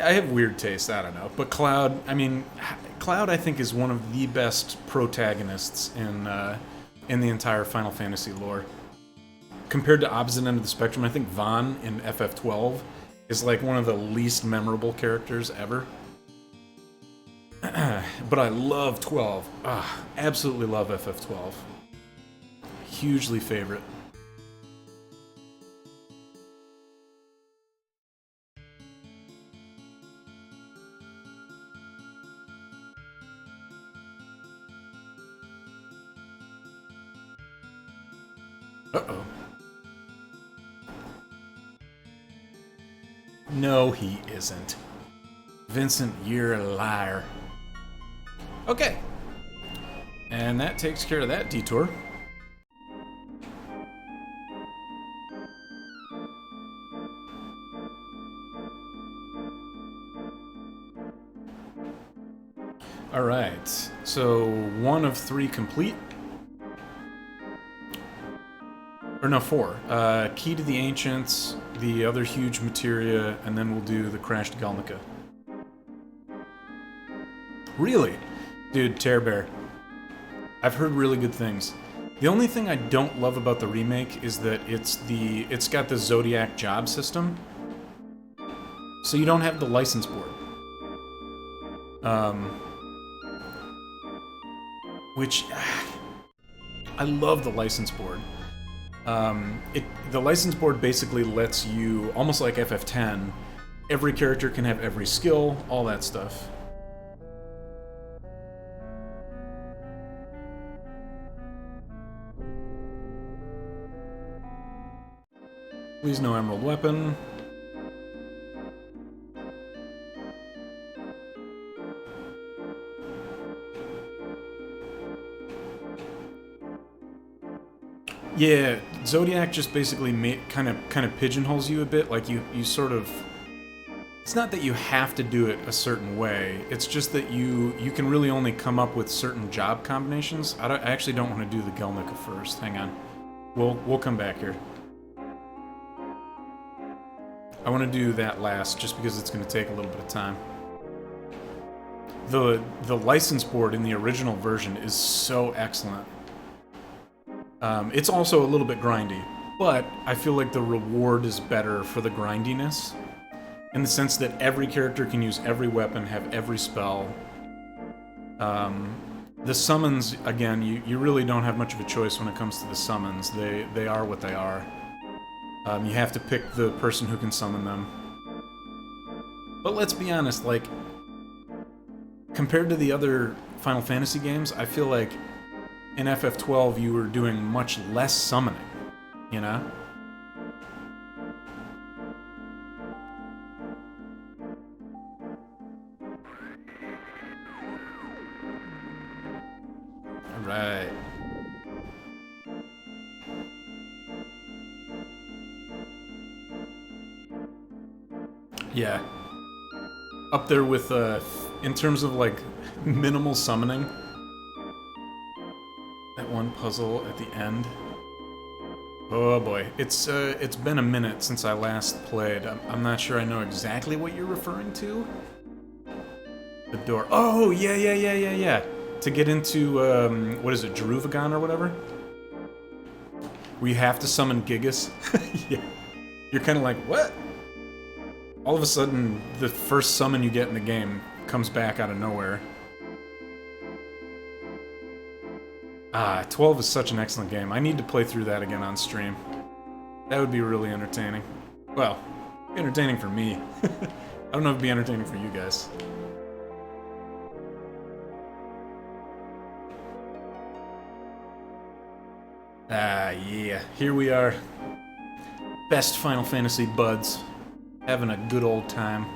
I have weird taste, I don't know. But Cloud, I mean, Cloud I think is one of the best protagonists in the entire Final Fantasy lore. Compared to opposite end of the spectrum, I think Vaan in FF12 is like one of the least memorable characters ever. But I love 12. Absolutely love FF12. Hugely favorite. Uh-oh. No, he isn't. Vincent, you're a liar. Okay. And that takes care of that detour. Alright, so 1 of 3 complete. Or no, 4. Key to the Ancients, the other huge materia, and then we'll do the Crashed Galnica. Really? Dude, Tear Bear. I've heard really good things. The only thing I don't love about the remake is that it's got the Zodiac job system. So you don't have the license board. Which I love the license board. The license board basically lets you, almost like FF10, every character can have every skill, all that stuff. Please no emerald weapon. Yeah, Zodiac just basically kind of pigeonholes you a bit. Like you sort of. It's not that you have to do it a certain way. It's just that you can really only come up with certain job combinations. I actually don't want to do the Gelnica first. Hang on, we'll come back here. I want to do that last, just because it's going to take a little bit of time. The license board in the original version is so excellent. It's also a little bit grindy, but I feel like the reward is better for the grindiness, in the sense that every character can use every weapon, have every spell. The summons, again, you really don't have much of a choice when it comes to the summons. They are what they are. You have to pick the person who can summon them. But let's be honest, like, compared to the other Final Fantasy games, I feel like in FF12 you were doing much less summoning, you know? Alright. Yeah. Up there with, in terms of, like, minimal summoning. That one puzzle at the end. Oh boy. It's been a minute since I last played. I'm not sure I know exactly what you're referring to. The door. Oh, yeah. To get into, what is it, Jeruvagon or whatever? Where you have to summon Gigas. Yeah. You're kind of like, what? All of a sudden, the first summon you get in the game comes back out of nowhere. 12 is such an excellent game. I need to play through that again on stream. That would be really entertaining. Well, entertaining for me. I don't know if it'd be entertaining for you guys. Yeah. Here we are. Best Final Fantasy buds. Having a good old time.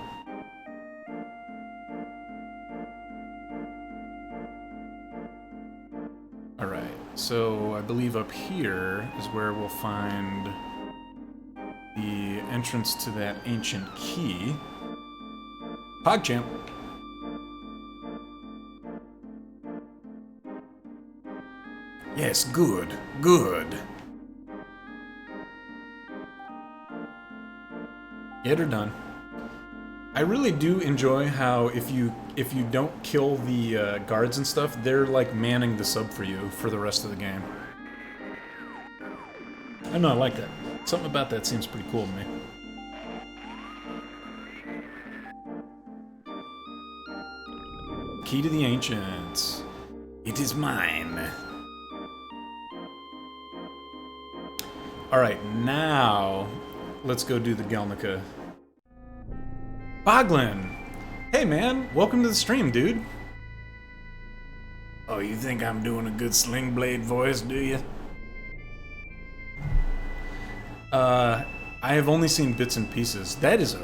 Alright, so I believe up here is where we'll find the entrance to that ancient key. PogChamp. Yes, good, good. Get her done. I really do enjoy how if you don't kill the guards and stuff, they're like manning the sub for you for the rest of the game. I don't know, I like that. Something about that seems pretty cool to me. Key to the Ancients. It is mine. Alright, now let's go do the Gelnica. Boglin! Hey man, welcome to the stream, dude. Oh, you think I'm doing a good Sling Blade voice, do you? I have only seen bits and pieces. That is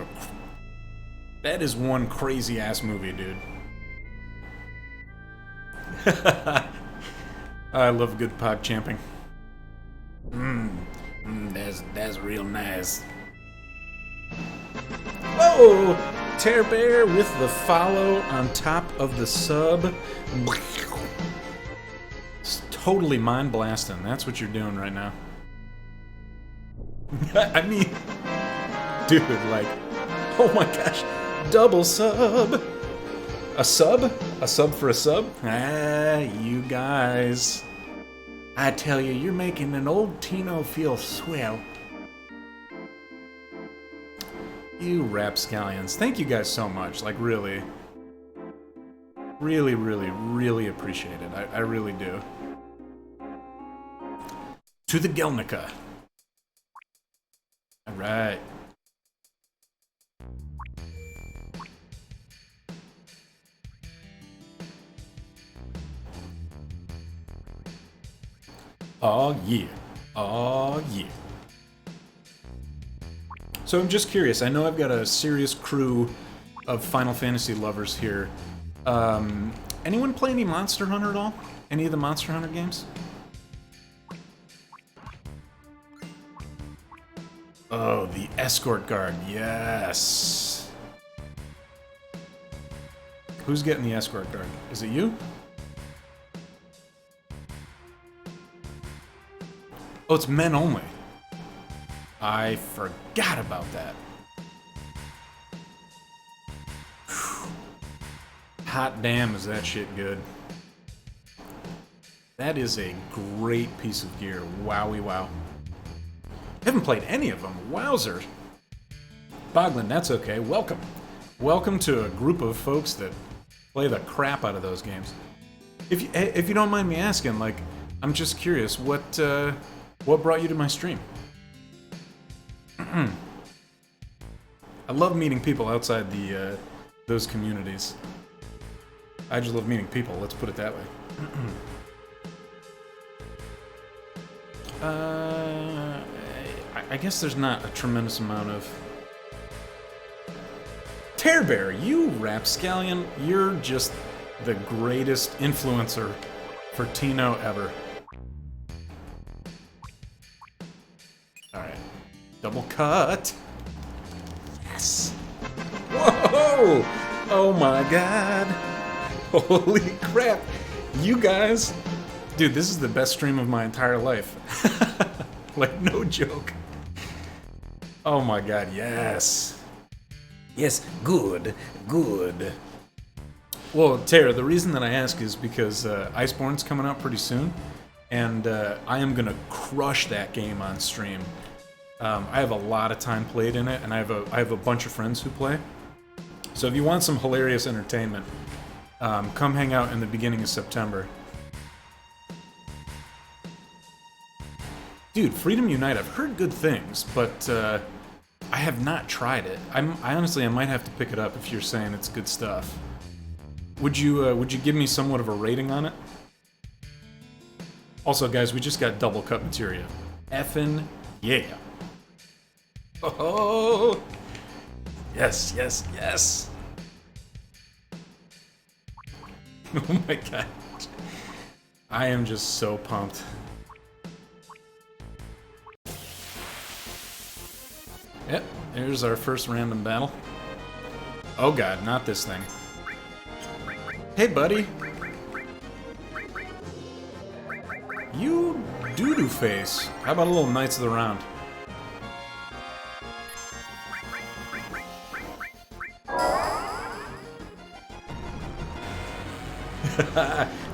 one crazy ass movie, dude. I love good pod champing. That's real nice. Whoa! Tear Bear with the follow on top of the sub. It's totally mind blasting. That's what you're doing right now. I mean, dude, like, oh my gosh, double sub. A sub? A sub for a sub? Ah, you guys. I tell you, you're making an old Tino feel swell. You rapscallions. Thank you guys so much. Like, really. Really, really, really appreciate it. I really do. To the Gelnica. Alright. Oh yeah. Oh yeah. So I'm just curious, I know I've got a serious crew of Final Fantasy lovers here. Anyone play any Monster Hunter at all? Any of the Monster Hunter games? Oh, the escort guard, yes. Who's getting the escort guard? Is it you? Oh, it's men only. I forgot about that. Whew. Hot damn, is that shit good. That is a great piece of gear. Wowie wow. Haven't played any of them. Wowzer. Boglin, that's okay. Welcome. Welcome to a group of folks that play the crap out of those games. If you don't mind me asking, like, I'm just curious, what brought you to my stream? I love meeting people outside those communities. I just love meeting people, let's put it that way. I guess there's not a tremendous amount of... Tear Bear, you rapscallion, you're just the greatest influencer for Tino ever. Alright. Double cut. Yes. Whoa! Oh my god. Holy crap. You guys... Dude, this is the best stream of my entire life. Like, no joke. Oh my god, yes. Yes, good, good. Well, Tara, the reason that I ask is because Iceborne's coming out pretty soon, and I am gonna crush that game on stream. I have a lot of time played in it, and I have a bunch of friends who play. So if you want some hilarious entertainment, come hang out in the beginning of September. Dude, Freedom Unite, I've heard good things, but I have not tried it. I honestly might have to pick it up if you're saying it's good stuff. Would you give me somewhat of a rating on it? Also, guys, we just got double cut materia. Effin' yeah. Oh, yes, yes, yes. Oh my god. I am just so pumped. Yep, here's our first random battle. Oh god, not this thing. Hey, buddy. You doo-doo face. How about a little Knights of the Round?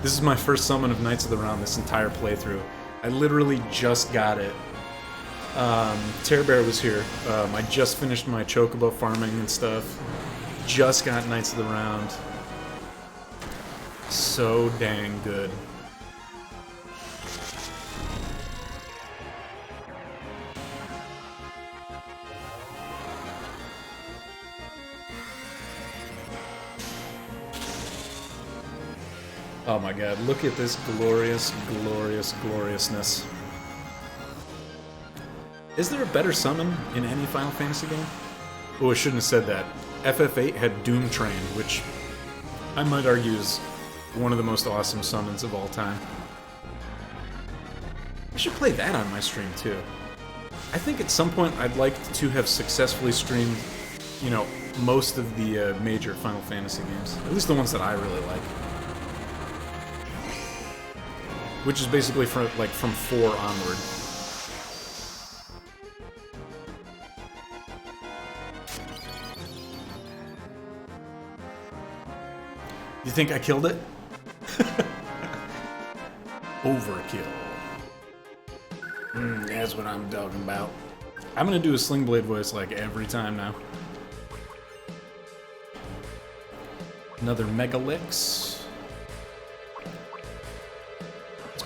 This is my first summon of Knights of the Round this entire playthrough. I literally just got it. Terror Bear was here. I just finished my Choco-bro farming and stuff. Just got Knights of the Round. So dang good. Oh my god, look at this glorious, glorious, gloriousness. Is there a better summon in any Final Fantasy game? Oh, I shouldn't have said that. FF8 had Doom Train, which I might argue is one of the most awesome summons of all time. I should play that on my stream too. I think at some point I'd like to have successfully streamed, you know, most of the major Final Fantasy games. At least the ones that I really like. Which is basically from 4 onward. You think I killed it? Overkill. That's what I'm talking about. I'm gonna do a Sling Blade voice like every time now. Another Megalix.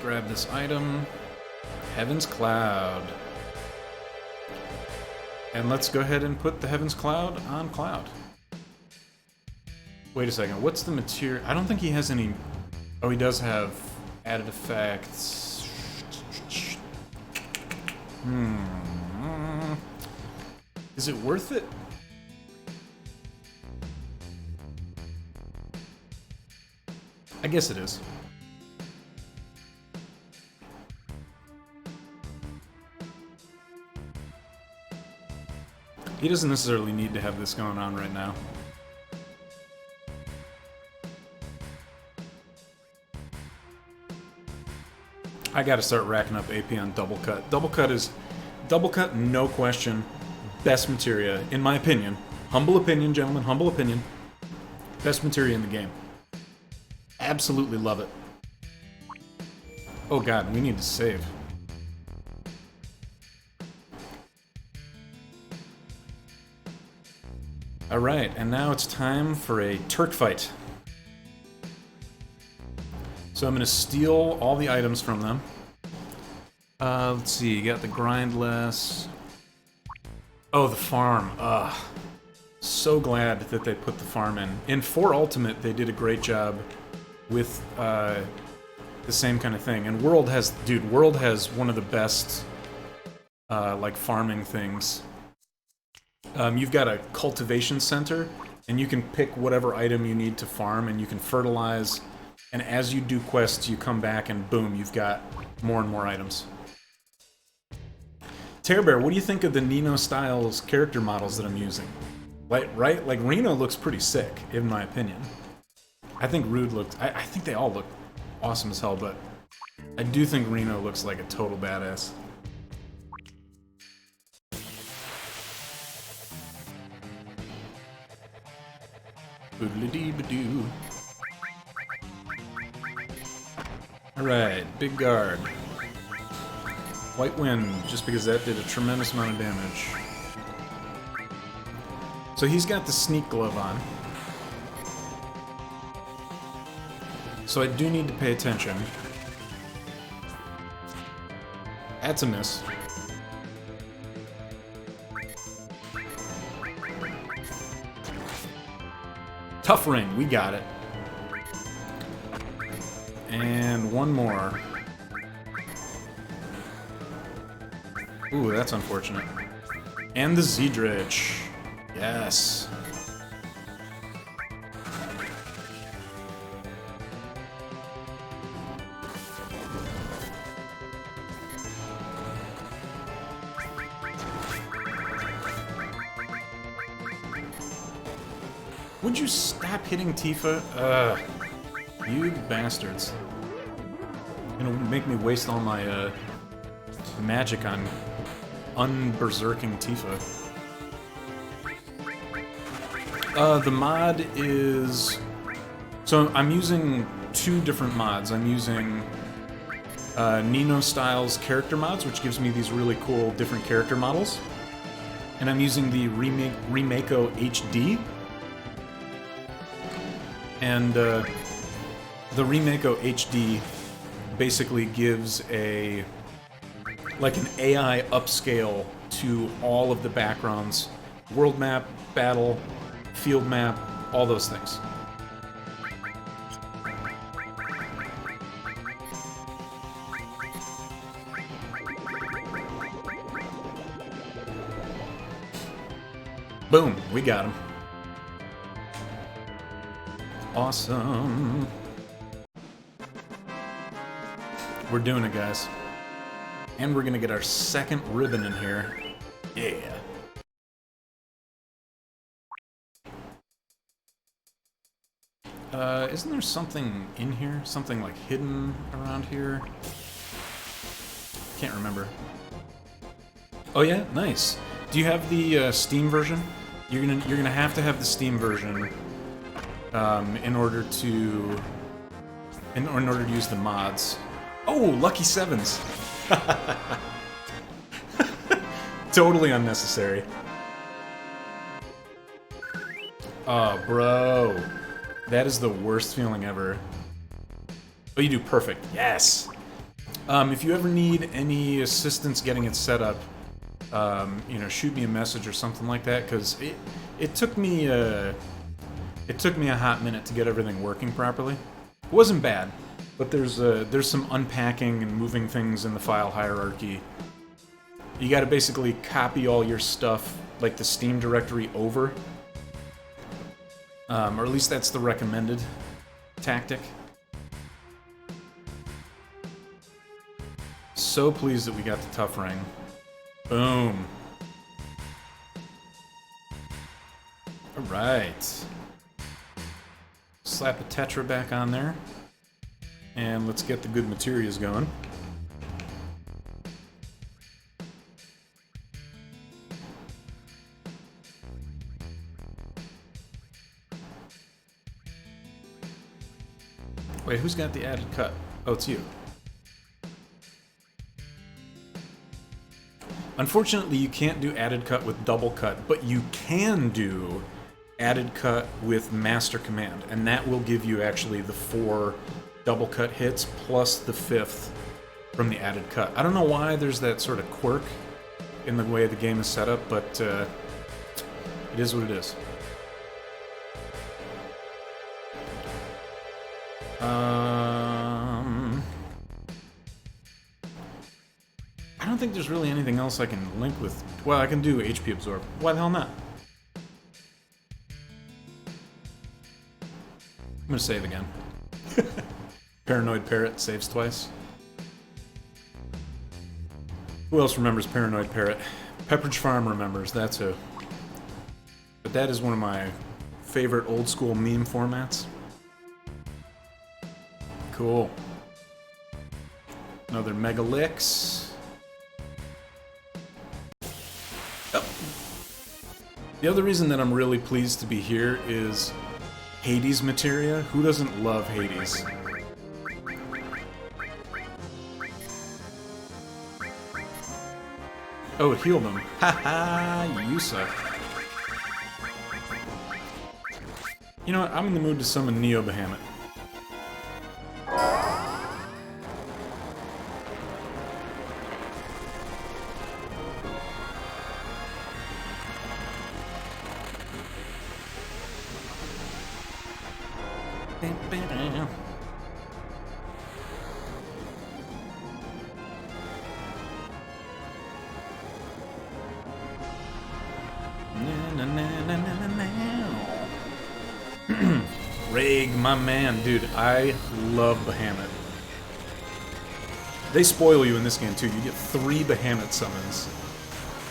Grab this item. Heaven's Cloud. And let's go ahead and put the Heaven's Cloud on Cloud. Wait a second, what's the material? I don't think he has any... Oh, he does have added effects. Is it worth it? I guess it is. He doesn't necessarily need to have this going on right now. I gotta start racking up AP on Double Cut. Double Cut, no question, best materia, in my opinion. Humble opinion, gentlemen, humble opinion. Best materia in the game. Absolutely love it. Oh god, we need to save. Alright, and now it's time for a Turk fight. So I'm going to steal all the items from them. Let's see, you got the grindless. Oh, the farm. Ugh. So glad that they put the farm in. In 4 Ultimate, they did a great job with the same kind of thing. And World has, dude, World has one of the best, like, farming things. You've got a cultivation center, and you can pick whatever item you need to farm, and you can fertilize, and as you do quests, you come back, and boom, you've got more and more items. Terror Bear, what do you think of the Nino Styles character models that I'm using? Right? Like, Reno looks pretty sick, in my opinion. I think Rude looked... I think they all look awesome as hell, but I do think Reno looks like a total badass. Boodly-dee-ba-doo. Alright, big guard. White Wind, just because that did a tremendous amount of damage. So he's got the sneak glove on. So I do need to pay attention. That's a miss. Tough Ring, we got it. And one more. Ooh, that's unfortunate. And the Zedrich. Yes. Would you stop hitting Tifa? You bastards. Gonna make me waste all my, magic on unberserking Tifa. The mod is... So I'm using two different mods. I'm using Nino Styles character mods, which gives me these really cool different character models. And I'm using the Remako HD. And the Remako HD basically gives a... like an AI upscale to all of the backgrounds. World map, battle, field map, all those things. Boom, we got him. Awesome. We're doing it, guys. And we're gonna get our second ribbon in here. Yeah. Isn't there something in here? Something like hidden around here? Can't remember. Oh yeah, nice. Do you have the Steam version? You're gonna have to have the Steam version in order to use the mods. Oh, lucky sevens. Totally unnecessary. Oh, bro. That is the worst feeling ever. Oh, you do perfect. Yes! If you ever need any assistance getting it set up, you know, shoot me a message or something like that, because it took me a hot minute to get everything working properly. It wasn't bad, but there's some unpacking and moving things in the file hierarchy. You got to basically copy all your stuff, like the Steam directory, over. Or at least that's the recommended tactic. So pleased that we got the tough ring. Boom. Alright. Slap a Tetra back on there. And let's get the good materials going. Wait, who's got the added cut? Oh, it's you. Unfortunately, you can't do added cut with double cut, but you can do added cut with master command, and that will give you actually the 4 double cut hits plus the 5th from the added cut. I don't know why there's that sort of quirk in the way the game is set up, but it is what it is. I don't think there's really anything else I can link with. Well, I can do HP absorb. Why the hell not? I'm gonna save again. Paranoid Parrot saves twice. Who else remembers Paranoid Parrot? Pepperidge Farm remembers, that's who. But that is one of my favorite old school meme formats. Cool. Another Mega Licks. Oh. The other reason that I'm really pleased to be here is Hades materia. Who doesn't love Hades? Oh, it healed him. Haha, you suck. You know what? I'm in the mood to summon Neo Bahamut. Rag, my man. Dude, I love Bahamut. They spoil you in this game, too. You get 3 Bahamut summons.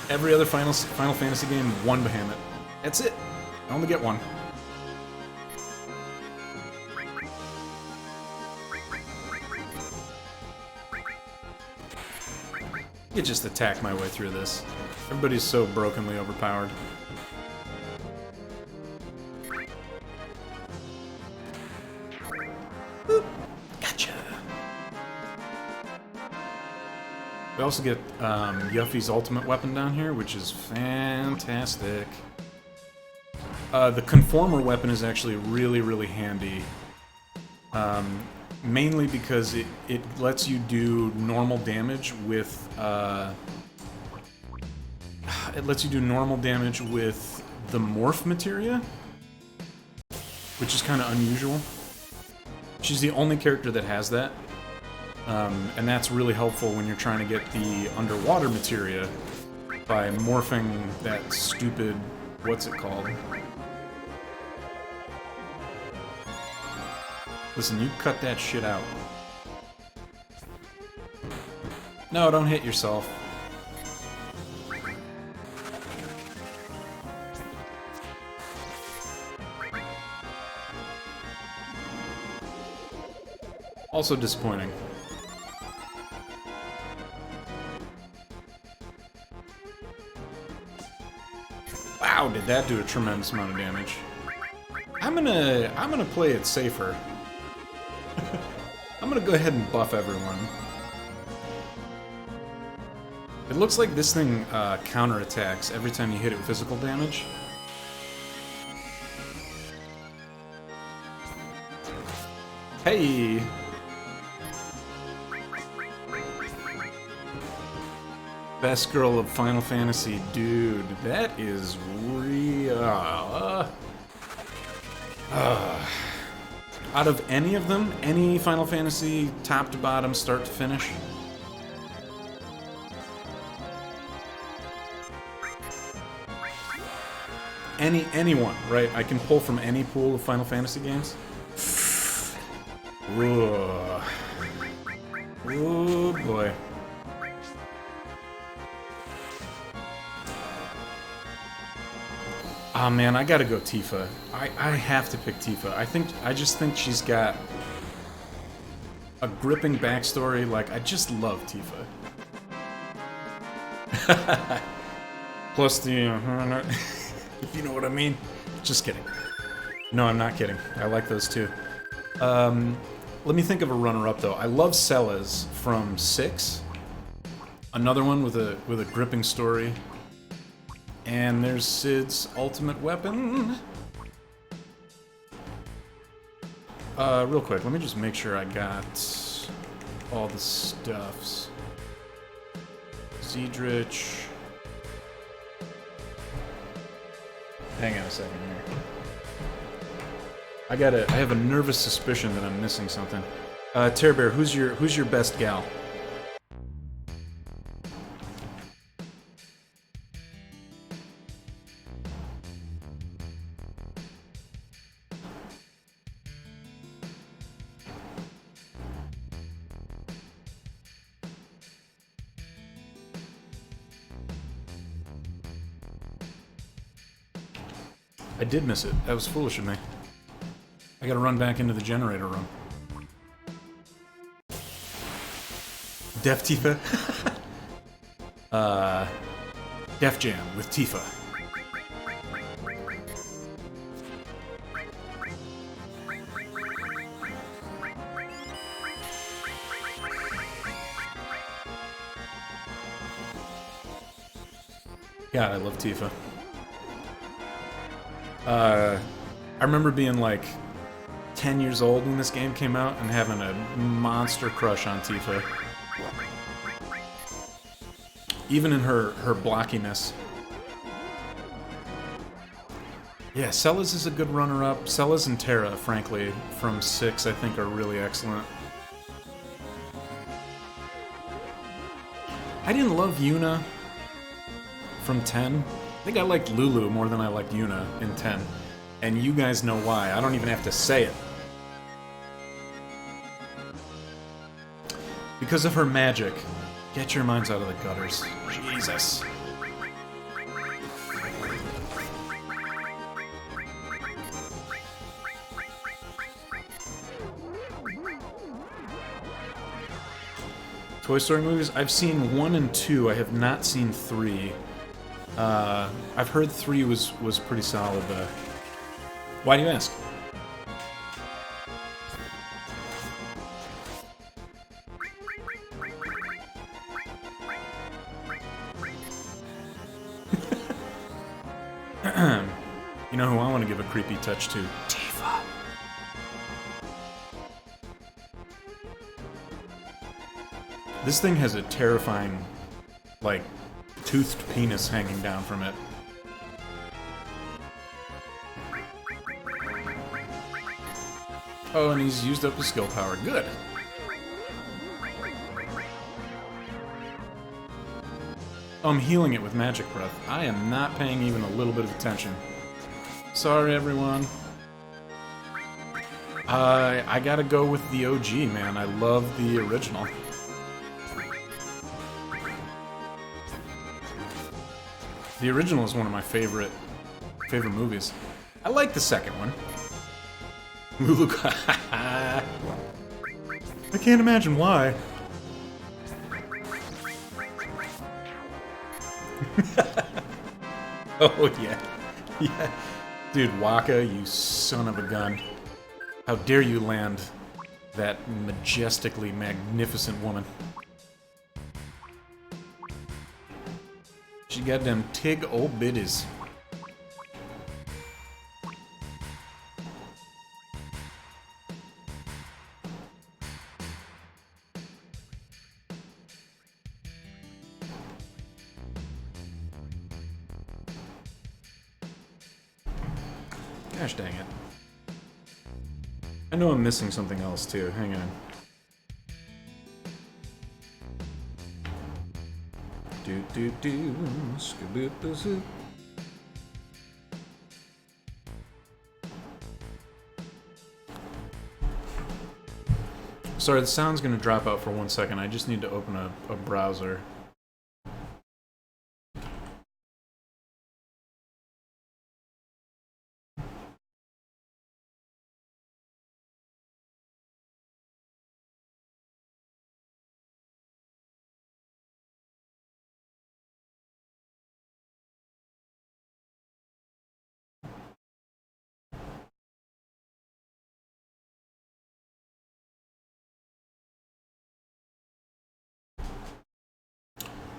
Every other Final Fantasy game, 1 Bahamut. That's it. I only get 1. could just attack my way through this. Everybody's so brokenly overpowered. Boop. Gotcha. We also get Yuffie's ultimate weapon down here, which is fantastic. The Conformer weapon is actually really, really handy. Mainly because it lets you do normal damage with the morph materia, which is kind of unusual. She's the only character that has that, and that's really helpful when you're trying to get the underwater materia by morphing that stupid, what's it called? Listen, you cut that shit out. No, don't hit yourself. Also disappointing. Wow, did that do a tremendous amount of damage. I'm gonna play it safer. I'm gonna go ahead and buff everyone. It looks like this thing counterattacks every time you hit it with physical damage. Hey! Best girl of Final Fantasy, dude. That is real. Out of any of them, any Final Fantasy, top to bottom, start to finish? Anyone, right? I can pull from any pool of Final Fantasy games. Ugh. Oh boy. Oh man, I gotta go Tifa. I have to pick Tifa. I just think she's got a gripping backstory. Like, I just love Tifa. Plus the, if you know what I mean. Just kidding. No, I'm not kidding. I like those too. Let me think of a runner-up though. I love Celes from 6. Another one with a gripping story. And there's Cid's ultimate weapon. Real quick, let me just make sure I got all the stuffs. Zedrich. Hang on a second here. I have a nervous suspicion that I'm missing something. Terror Bear, who's your best gal? I did miss it. That was foolish of me. I gotta run back into the generator room. Def Tifa? Def Jam with Tifa. God, I love Tifa. I remember being like 10 years old when this game came out and having a monster crush on Tifa. Even in her blockiness. Yeah, Celes is a good runner-up. Celes and Terra, frankly, from 6, I think are really excellent. I didn't love Yuna from 10. I think I liked Lulu more than I liked Yuna in 10. And you guys know why. I don't even have to say it. Because of her magic. Get your minds out of the gutters. Jesus. Toy Story movies? I've seen 1 and 2. I have not seen 3. I've heard 3 was pretty solid, though. Why do you ask? You know who I want to give a creepy touch to? Tifa. This thing has a terrifying, like, toothed penis hanging down from it. Oh, and he's used up his skill power. Good. Oh, I'm healing it with magic breath. I am not paying even a little bit of attention. Sorry, everyone. I gotta go with the OG, man. I love the original. The original is one of my favorite movies. I like the second one. Lulu, I can't imagine why. Oh yeah, yeah, dude, Waka, you son of a gun! How dare you land that majestically magnificent woman? She got them tig old biddies. Gosh dang it. I know I'm missing something else too. Hang on. Do Skaboop-a-zoop. Sorry, the sound's gonna drop out for 1 second. I just need to open a browser.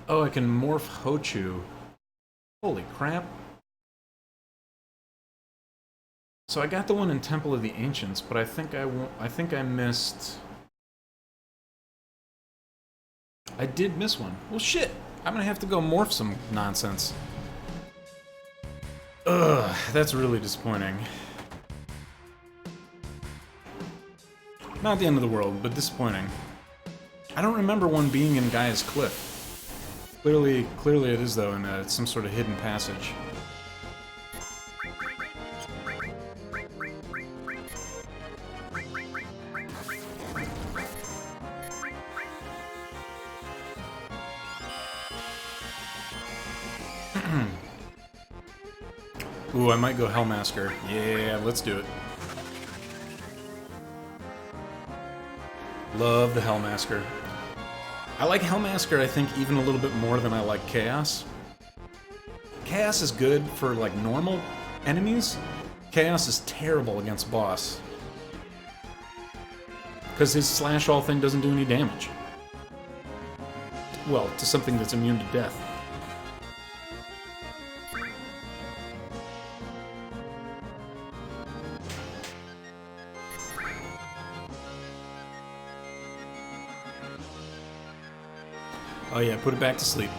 Oh, I can morph Hochu. Holy crap. So I got the one in Temple of the Ancients, but I think I missed... I did miss one. Well, shit! I'm gonna have to go morph some nonsense. Ugh, that's really disappointing. Not the end of the world, but disappointing. I don't remember one being in Gaia's Cliff. Clearly it is, though, in some sort of hidden passage. Ooh, I might go Hellmasker. Yeah, let's do it. Love the Hellmasker. I like Hellmasker, I think, even a little bit more than I like Chaos. Chaos is good for, like, normal enemies. Chaos is terrible against boss. Because his slash-all thing doesn't do any damage. Well, to something that's immune to death. Oh yeah, put it back to sleep.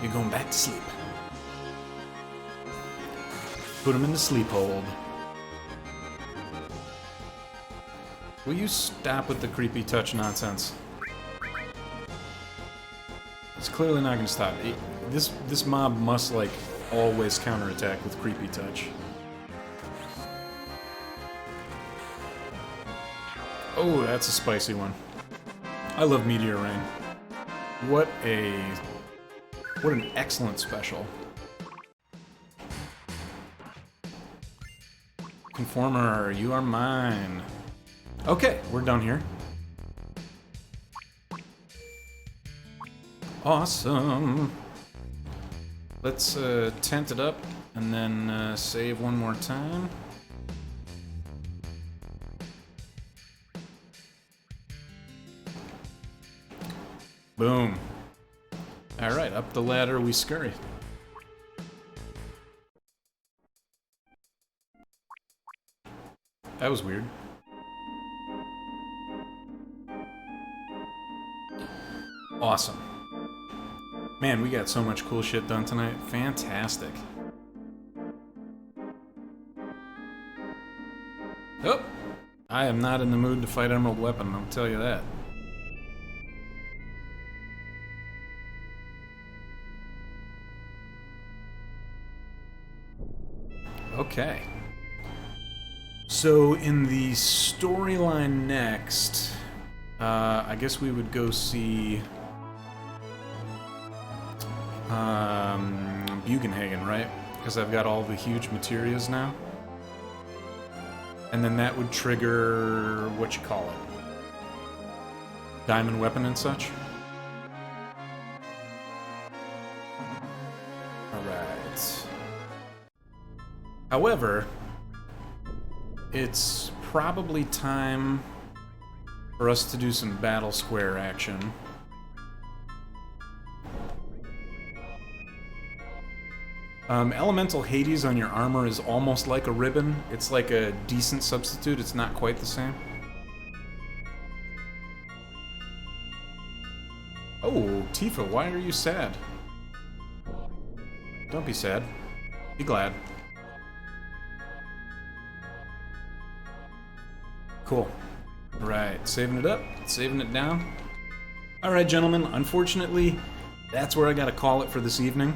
You're going back to sleep. Put him in the sleep hold. Will you stop with the creepy touch nonsense? It's clearly not going to stop. This mob must, like, always counterattack with creepy touch. Oh, that's a spicy one. I love Meteor Rain. What an excellent special. Conformer, you are mine. Okay, we're done here. Awesome. Let's tent it up and then save one more time. Boom. Alright, up the ladder we scurry. That was weird. Awesome. Man, we got so much cool shit done tonight. Fantastic. Oh! I am not in the mood to fight Emerald Weapon, I'll tell you that. Okay. So, in the storyline next, I guess we would go see Bugenhagen, right? Because I've got all the huge materials now. And then that would trigger, what you call it? Diamond weapon and such? Alright. However, it's probably time for us to do some battle square action. Elemental Hades on your armor is almost like a ribbon. It's like a decent substitute. It's not quite the same. Oh, Tifa, why are you sad? Don't be sad. Be glad. Cool. Right, saving it up, saving it down. Alright, gentlemen, unfortunately, that's where I gotta call it for this evening.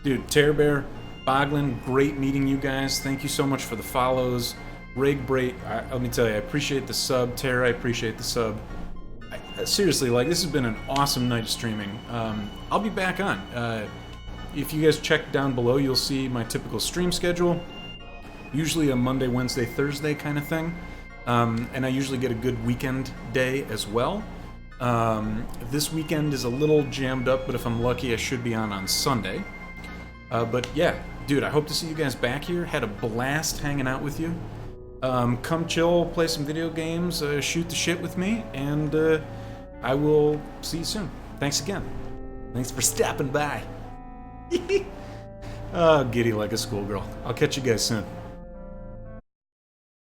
Dude, Tearbear, Boglin, great meeting you guys. Thank you so much for the follows. Rig, let me tell you, I appreciate the sub. Tara, I appreciate the sub. Seriously, like, this has been an awesome night of streaming. I'll be back on. If you guys check down below, you'll see my typical stream schedule. Usually a Monday, Wednesday, Thursday kind of thing. And I usually get a good weekend day as well. This weekend is a little jammed up, but if I'm lucky, I should be on Sunday. But yeah, dude, I hope to see you guys back here. Had a blast hanging out with you. Come chill, play some video games, shoot the shit with me, and I will see you soon. Thanks again. Thanks for stopping by. Oh, giddy like a schoolgirl. I'll catch you guys soon.